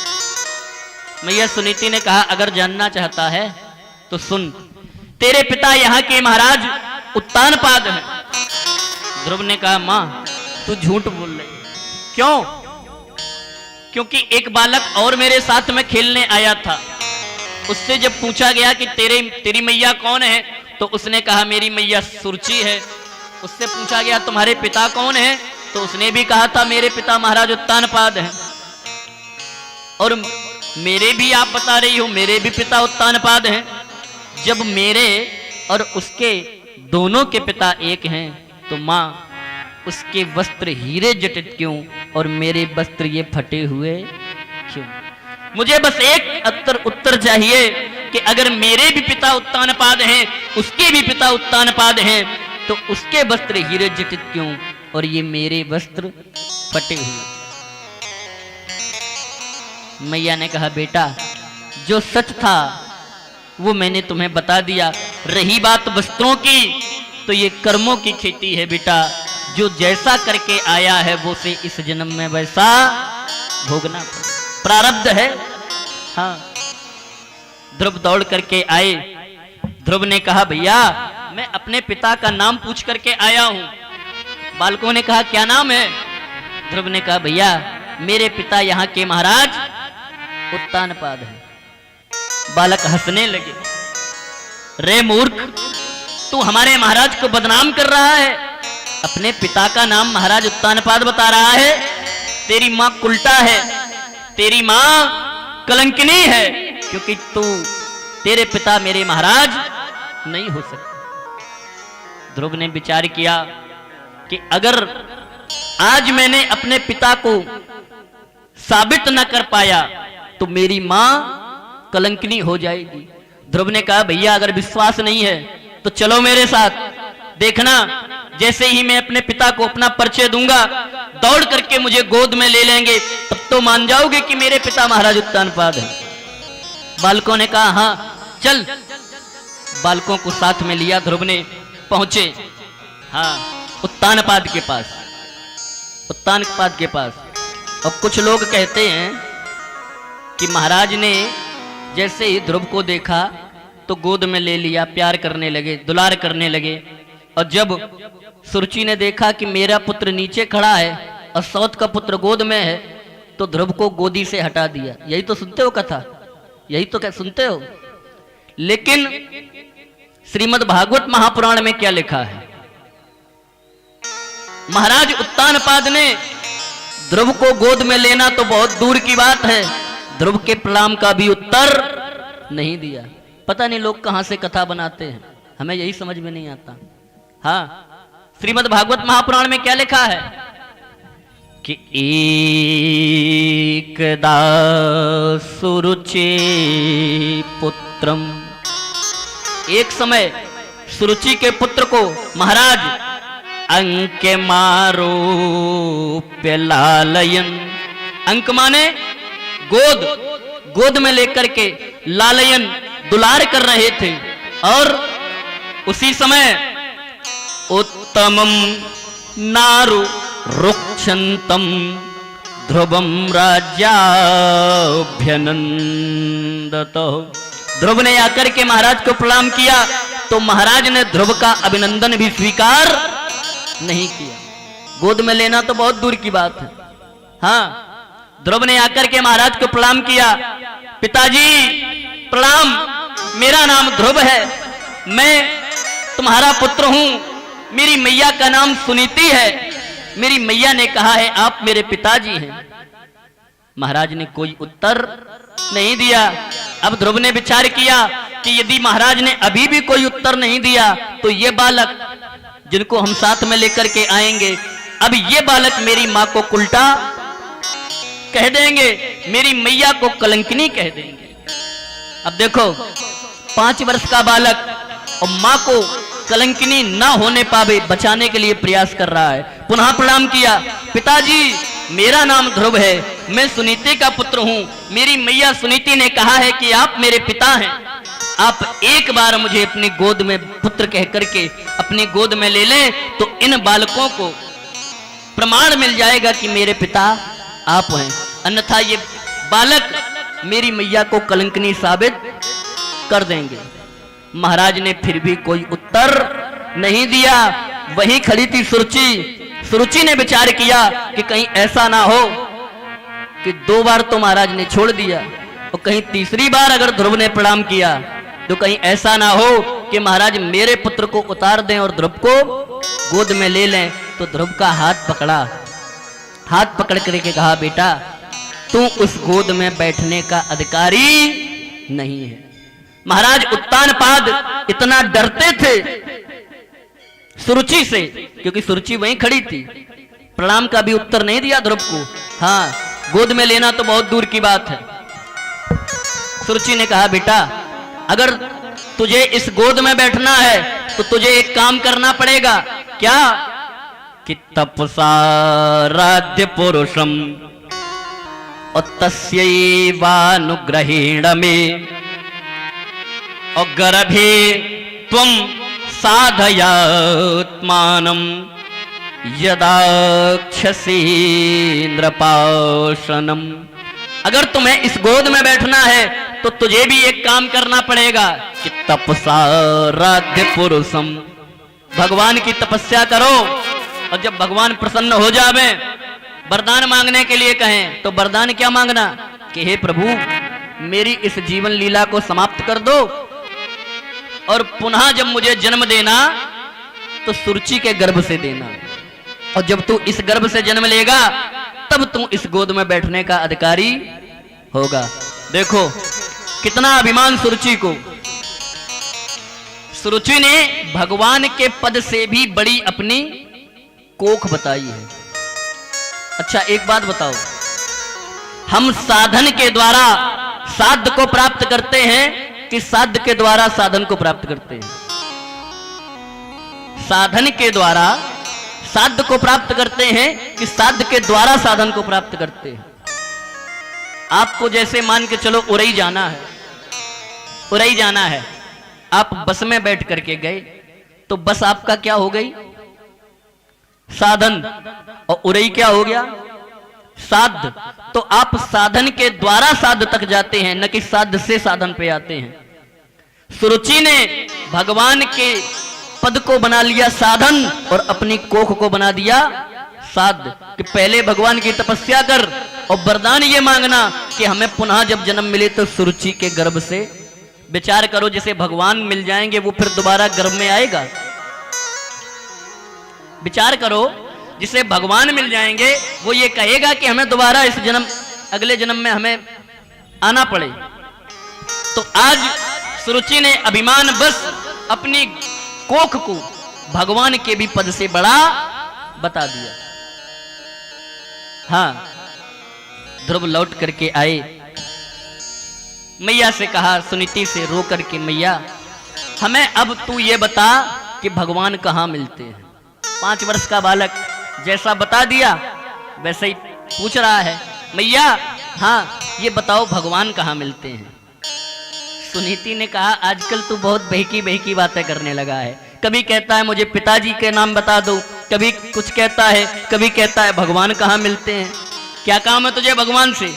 मैया सुनीति ने कहा, अगर जानना चाहता है तो सुन, तेरे पिता यहाँ के महाराज उत्तानपाद हैं। ध्रुव ने कहा, माँ तू झूठ बोल रही। क्यों? क्योंकि एक बालक और मेरे साथ में खेलने आया था, उससे जब पूछा गया कि तेरी मैया कौन है, तो उसने कहा मेरी मैया सुरुचि है। उससे पूछा गया तुम्हारे पिता कौन है, तो उसने भी कहा था मेरे पिता महाराज उत्तानपाद हैं। और मेरे भी आप बता रही हो मेरे भी पिता उत्तानपाद हैं। जब मेरे और उसके दोनों के पिता एक हैं, तो माँ उसके वस्त्र हीरे जटित क्यों और मेरे वस्त्र ये फटे हुए क्यों? मुझे बस एक उत्तर चाहिए कि अगर मेरे भी पिता उत्तानपाद हैं, उसके भी पिता उत्तानपाद हैं, तो उसके वस्त्र हीरे जटित क्यों और ये मेरे वस्त्र फटे हुए? मैया ने कहा, बेटा जो सच था वो मैंने तुम्हें बता दिया। रही बात वस्त्रों की, तो ये कर्मों की खेती है बेटा। जो जैसा करके आया है वो से इस जन्म में वैसा भोगना पड़े, प्रारब्ध है। हाँ, ध्रुव दौड़ करके आए। ध्रुव ने कहा, भैया मैं अपने पिता का नाम पूछ करके आया हूं। बालकों ने कहा, क्या नाम है? ध्रुव ने कहा, भैया मेरे पिता यहाँ के महाराज उत्तानपाद हैं। बालक हंसने लगे, रे मूर्ख, तू हमारे महाराज को बदनाम कर रहा है, अपने पिता का नाम महाराज उत्तानपाद बता रहा है। तेरी माँ कुलटा है, तेरी माँ कलंकिनी है, क्योंकि तेरे पिता मेरे महाराज नहीं हो सकते। ध्रुव ने विचार किया कि अगर आज मैंने अपने पिता को साबित न कर पाया तो मेरी मां कलंकिनी हो जाएगी। ध्रुव ने कहा, भैया अगर विश्वास नहीं है तो चलो मेरे साथ, देखना जैसे ही मैं अपने पिता को अपना परिचय दूंगा, दौड़ करके मुझे गोद में ले लेंगे, तब तो मान जाओगे कि मेरे पिता महाराज उत्तानपाद हैं। बालकों ने कहा, हाँ चल। बालकों को साथ में लिया, ध्रुव ने पहुंचे हाँ उत्तानपाद के पास। उत्तानपाद के पास अब कुछ लोग कहते हैं कि महाराज ने जैसे ही ध्रुव को देखा तो गोद में ले लिया, प्यार करने लगे, दुलार करने लगे। और जब सुरुचि ने देखा कि मेरा पुत्र नीचे खड़ा है और सौत का पुत्र गोद में है, तो ध्रुव को गोदी से हटा दिया। यही तो सुनते हो कथा, यही तो क्या सुनते हो। लेकिन श्रीमद् भागवत महापुराण में क्या लिखा है? महाराज उत्तानपाद ने ध्रुव को गोद में लेना तो बहुत दूर की बात है, ध्रुव के प्रणाम का भी उत्तर नहीं दिया। पता नहीं लोग कहां से कथा बनाते हैं, हमें यही समझ में नहीं आता। हाँ, श्रीमद् भागवत महापुराण में क्या लिखा है कि एकदा सुरुचि पुत्रम, एक समय सुरुचि के पुत्र को महाराज अंक मारोप्य लालयन, अंक माने गोद, गोद में लेकर के लालयन दुलार कर रहे थे। और उसी समय उत्तमम नारु रुक्षंतम ध्रुवम राज्याभ्यनंदतो, ध्रुव ने आकर के महाराज को प्रणाम किया तो महाराज ने ध्रुव का अभिनंदन भी स्वीकार नहीं किया। गोद में लेना तो बहुत दूर की बात है। हाँ, ध्रुव ने आकर के महाराज को प्रणाम किया, पिताजी प्रणाम, मेरा नाम ध्रुव है, मैं तुम्हारा पुत्र हूं, मेरी मैया का नाम सुनीति है। मेरी मैया ने कहा है आप मेरे पिताजी हैं। महाराज ने कोई उत्तर नहीं दिया। अब ध्रुव ने विचार किया कि यदि महाराज ने अभी भी कोई उत्तर नहीं दिया तो ये बालक जिनको हम साथ में लेकर के आएंगे, अब ये बालक मेरी माँ को उल्टा कह देंगे, मेरी मैया को कलंकिनी कह देंगे। अब देखो 5 वर्ष का बालक और माँ को कलंकिनी ना होने पावे बचाने के लिए प्रयास कर रहा है। पुनः प्रणाम किया, पिताजी मेरा नाम ध्रुव है, मैं सुनीति का पुत्र हूँ। मेरी मैया सुनीति ने कहा है कि आप मेरे पिता हैं। आप एक बार मुझे अपनी गोद में पुत्र कह करके अपनी गोद में ले लें तो इन बालकों को प्रमाण मिल जाएगा कि मेरे पिता आप हैं, अन्यथा ये बालक मेरी मैया को कलंकिनी साबित कर देंगे। महाराज ने फिर भी कोई उत्तर नहीं दिया। वहीं खड़ी थी सुरुचि। सुरुचि ने विचार किया कि कहीं ऐसा ना हो कि 2 बार तो महाराज ने छोड़ दिया और कहीं तीसरी बार अगर ध्रुव ने प्रणाम किया तो कहीं ऐसा ना हो कि महाराज मेरे पुत्र को उतार दें और ध्रुव को गोद में ले लें। तो ध्रुव का हाथ पकड़ा, हाथ पकड़ करके कहा बेटा तू उस गोद में बैठने का अधिकारी नहीं है। महाराज उत्तानपाद इतना डरते थे सुरुचि से, क्योंकि सुरुचि वहीं खड़ी थी। प्रणाम का भी उत्तर नहीं दिया ध्रुव को। हाँ, गोद में लेना तो बहुत दूर की बात है। सुरुचि ने कहा बेटा अगर तुझे इस गोद में बैठना है तो तुझे एक काम करना पड़ेगा। क्या? कि तपसाराध्य पुरुषम और तस्यैवानुग्रहेण में और गर्भे त्वं साधयात्मानं यदाक्षसेन्द्रपाशनम। अगर तुम्हें इस गोद में बैठना है तो तुझे भी एक काम करना पड़ेगा कि तपसाराध्य पुरुषम, भगवान की तपस्या करो और जब भगवान प्रसन्न हो जावे वरदान मांगने के लिए कहें तो वरदान क्या मांगना कि हे प्रभु मेरी इस जीवन लीला को समाप्त कर दो और पुनः जब मुझे जन्म देना तो सुरुचि के गर्भ से देना, और जब तू इस गर्भ से जन्म लेगा तब तू इस गोद में बैठने का अधिकारी होगा। देखो कितना अभिमान सुरुचि को। सुरुचि ने भगवान के पद से भी बड़ी अपनी कोख बताई है। अच्छा एक बात बताओ, हम साधन के द्वारा साध्य को प्राप्त करते हैं कि साध्य के द्वारा साधन को प्राप्त करते हैं? साधन के द्वारा साध्य को प्राप्त करते हैं कि साध्य के द्वारा साधन को प्राप्त करते हैं? आपको जैसे मान के चलो उरई जाना है, उरई जाना है, आप बस में बैठ करके गए तो बस आपका क्या हो गई? साधन, और उरई क्या हो गया? साध्य। तो आप साधन के द्वारा साध्य तक जाते हैं, न कि साध्य से साधन पे आते हैं। सुरुचि ने भगवान के पद को बना लिया साधन और अपनी कोख को बना दिया साध्य, कि पहले भगवान की तपस्या कर और वरदान ये मांगना कि हमें पुनः जब जन्म मिले तो सुरुचि के गर्भ से। विचार करो, जिसे भगवान मिल जाएंगे वो फिर दोबारा गर्भ में आएगा? विचार करो, जिसे भगवान मिल जाएंगे वो ये कहेगा कि हमें दोबारा इस जन्म अगले जन्म में हमें आना पड़े। तो आज सुरुचि ने अभिमान बस अपनी कोख को भगवान के भी पद से बड़ा बता दिया। हाँ, ध्रुव लौट करके आए, मैया से कहा, सुनीति से रो करके मैया हमें अब तू ये बता कि भगवान कहाँ मिलते हैं। 5 वर्ष का बालक जैसा बता दिया वैसे ही पूछ रहा है, मैया हाँ ये बताओ भगवान कहाँ मिलते हैं। सुनीति ने कहा आजकल तू बहुत बहकी बहकी बातें करने लगा है, कभी कहता है मुझे पिताजी के नाम बता दो, कभी कुछ कहता है, कभी कहता है भगवान कहाँ मिलते हैं। क्या काम है तुझे भगवान से?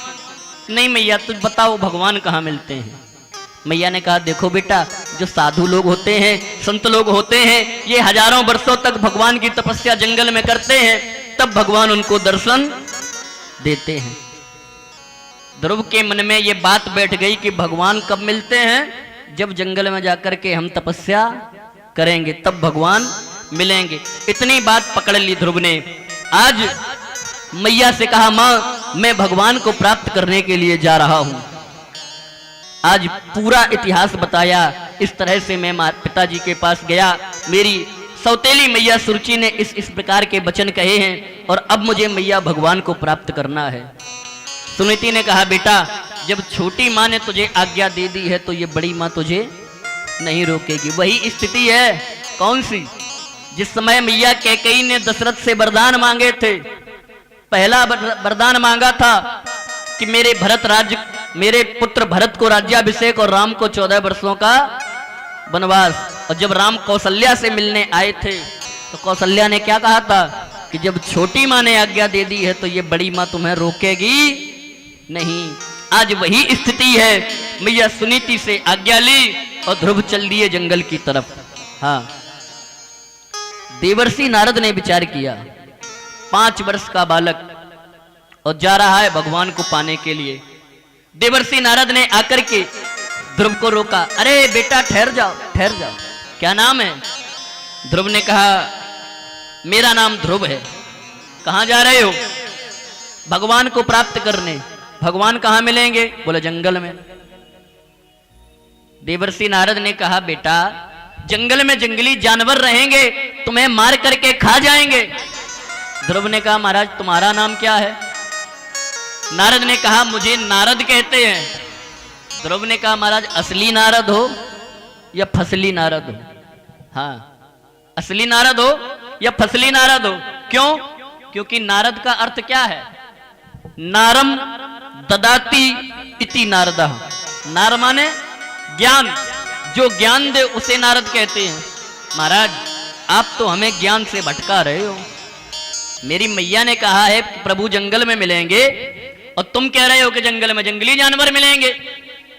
नहीं मैया तुझ बताओ भगवान कहाँ मिलते हैं। मैया ने कहा देखो बेटा, जो साधु लोग होते हैं, संत लोग होते हैं, ये हजारों वर्षों तक भगवान की तपस्या जंगल में करते हैं, तब भगवान उनको दर्शन देते हैं। ध्रुव के मन में ये बात बैठ गई कि भगवान कब मिलते हैं? जब जंगल में जाकर के हम तपस्या करेंगे तब भगवान मिलेंगे। इतनी बात पकड़ ली ध्रुव ने। आज मैया से कहा, माँ मैं भगवान को प्राप्त करने के लिए जा रहा हूं। आज पूरा इतिहास बताया। इस तरह से मैं पिताजी के पास गया, मेरी सौतेली मैया सुरुचि ने इस प्रकार के वचन कहे हैं और अब मुझे मैया भगवान को प्राप्त करना है। सुनीति ने कहा, बेटा जब छोटी माँ ने तुझे आज्ञा दे दी है तो ये बड़ी माँ तुझे नहीं रोकेगी। वही स्थिति है। कौन सी? जिस समय मैया कैकेयी ने दशरथ से वरदान मांगे थे, पहला वरदान मांगा था कि मेरे पुत्र भरत को राज्याभिषेक और राम को 14 वर्षों का वनवास। और जब राम कौशल्या से मिलने आए थे तो कौशल्या ने क्या कहा था कि जब छोटी माँ ने आज्ञा दे दी है तो ये बड़ी माँ तुम्हें रोकेगी नहीं। आज वही स्थिति है। मैया सुनीति से आज्ञा ली और ध्रुव चल दिए जंगल की तरफ। हाँ, देवर्षि नारद ने विचार किया, 5 वर्ष का बालक और जा रहा है भगवान को पाने के लिए। देवर्षि नारद ने आकर के ध्रुव को रोका। अरे बेटा ठहर जाओ, ठहर जाओ, क्या नाम है? ध्रुव ने कहा, मेरा नाम ध्रुव है। कहां जा रहे हो? भगवान को प्राप्त करने। भगवान कहां मिलेंगे? बोले जंगल में। देवर्षि नारद ने कहा, बेटा जंगल में जंगली जानवर रहेंगे, तुम्हें मार करके खा जाएंगे। ध्रुव ने कहा, महाराज तुम्हारा नाम क्या है? नारद ने कहा, मुझे नारद कहते हैं। ध्रुव ने कहा, महाराज असली नारद हो या फसली नारद हो? हाँ, असली नारद हो या फसली नारद हो? क्यों? क्योंकि नारद का अर्थ क्या है? नारम ददाती इति नारदा। नार माने ज्ञान, जो ज्ञान दे उसे नारद कहते हैं। महाराज आप तो हमें ज्ञान से भटका रहे हो। मेरी मैया ने कहा है कि प्रभु जंगल में मिलेंगे और तुम कह रहे हो कि जंगल में जंगली जानवर मिलेंगे।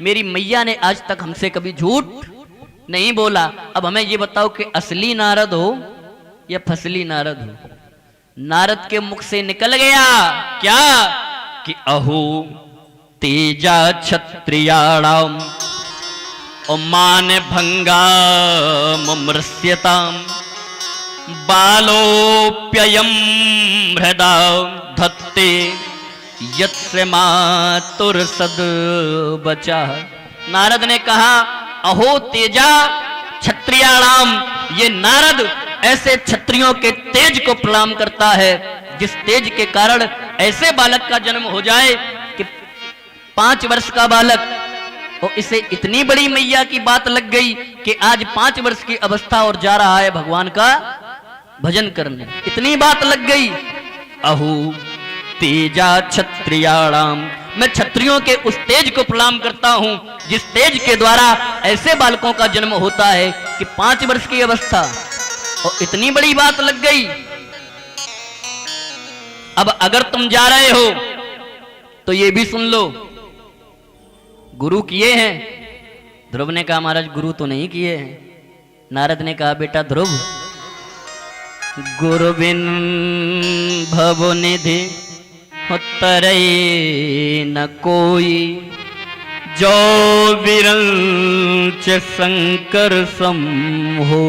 मेरी मैया ने आज तक हमसे कभी झूठ नहीं बोला। अब हमें ये बताओ कि असली नारद हो या फसली नारद हो? नारद के मुख से निकल गया क्या कि अहो तेजा क्षत्रियाणाम और मान भंगा मुमृष्यताम बालोप्ययम हृदा धत्ते यत्से मातुर सद बचा। नारद ने कहा, अहो तेजा क्षत्रियाणाम, ये नारद ऐसे क्षत्रियों के तेज को प्रणाम करता है जिस तेज के कारण ऐसे बालक का जन्म हो जाए कि 5 वर्ष का बालक। और इसे इतनी बड़ी मैया की बात लग गई कि आज 5 वर्ष की अवस्था और जा रहा है भगवान का भजन करने। इतनी बात लग गई। अहो तेजा क्षत्रियाणाम, मैं क्षत्रियों के उस तेज को प्रणाम करता हूं जिस तेज के द्वारा ऐसे बालकों का जन्म होता है कि 5 वर्ष की अवस्था। और इतनी बड़ी बात लग गई। अब अगर तुम जा रहे हो तो ये भी सुन लो, गुरु किए हैं? ध्रुव ने कहा, महाराज गुरु तो नहीं किए हैं। नारद ने कहा, बेटा ध्रुव, गुरु बिन भव निधि तरई न कोई, जो विरंच शंकर सम हो।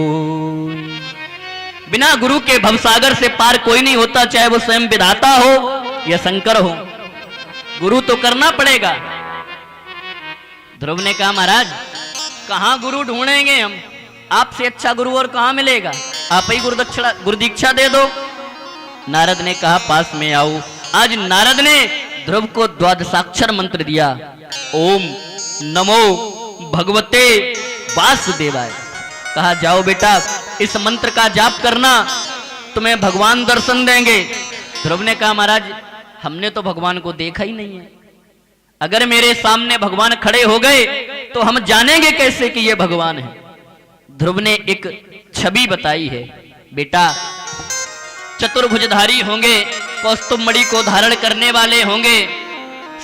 बिना गुरु के भवसागर से पार कोई नहीं होता, चाहे वो स्वयं विधाता हो या शंकर हो। गुरु तो करना पड़ेगा। ध्रुव ने कहा, महाराज कहां गुरु ढूंढेंगे हम? आपसे अच्छा गुरु और कहां मिलेगा? आप ही गुरु दीक्षा दे दो। नारद ने कहा, पास में आओ। आज नारद ने ध्रुव को 12 मंत्र दिया। ओम नमो भगवते वासुदेवाय। कहा, जाओ बेटा इस मंत्र का जाप करना, तुम्हें भगवान दर्शन देंगे। ध्रुव ने कहा, महाराज हमने तो भगवान को देखा ही नहीं है। अगर मेरे सामने भगवान खड़े हो गए तो हम जानेंगे कैसे कि ये भगवान है? ध्रुव ने एक छवि बताई है। बेटा चतुर्भुजधारी होंगे, कौस्तुभ मणि को धारण करने वाले होंगे,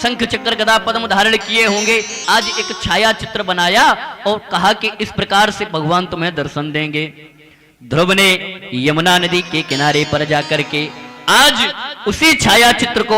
शंख चक्र गदा पद्म धारण किए होंगे। आज एक छाया चित्र बनाया और कहा कि इस प्रकार से भगवान तुम्हें दर्शन देंगे। ध्रुव ने यमुना नदी के किनारे पर जाकर के आज उसी छाया चित्र को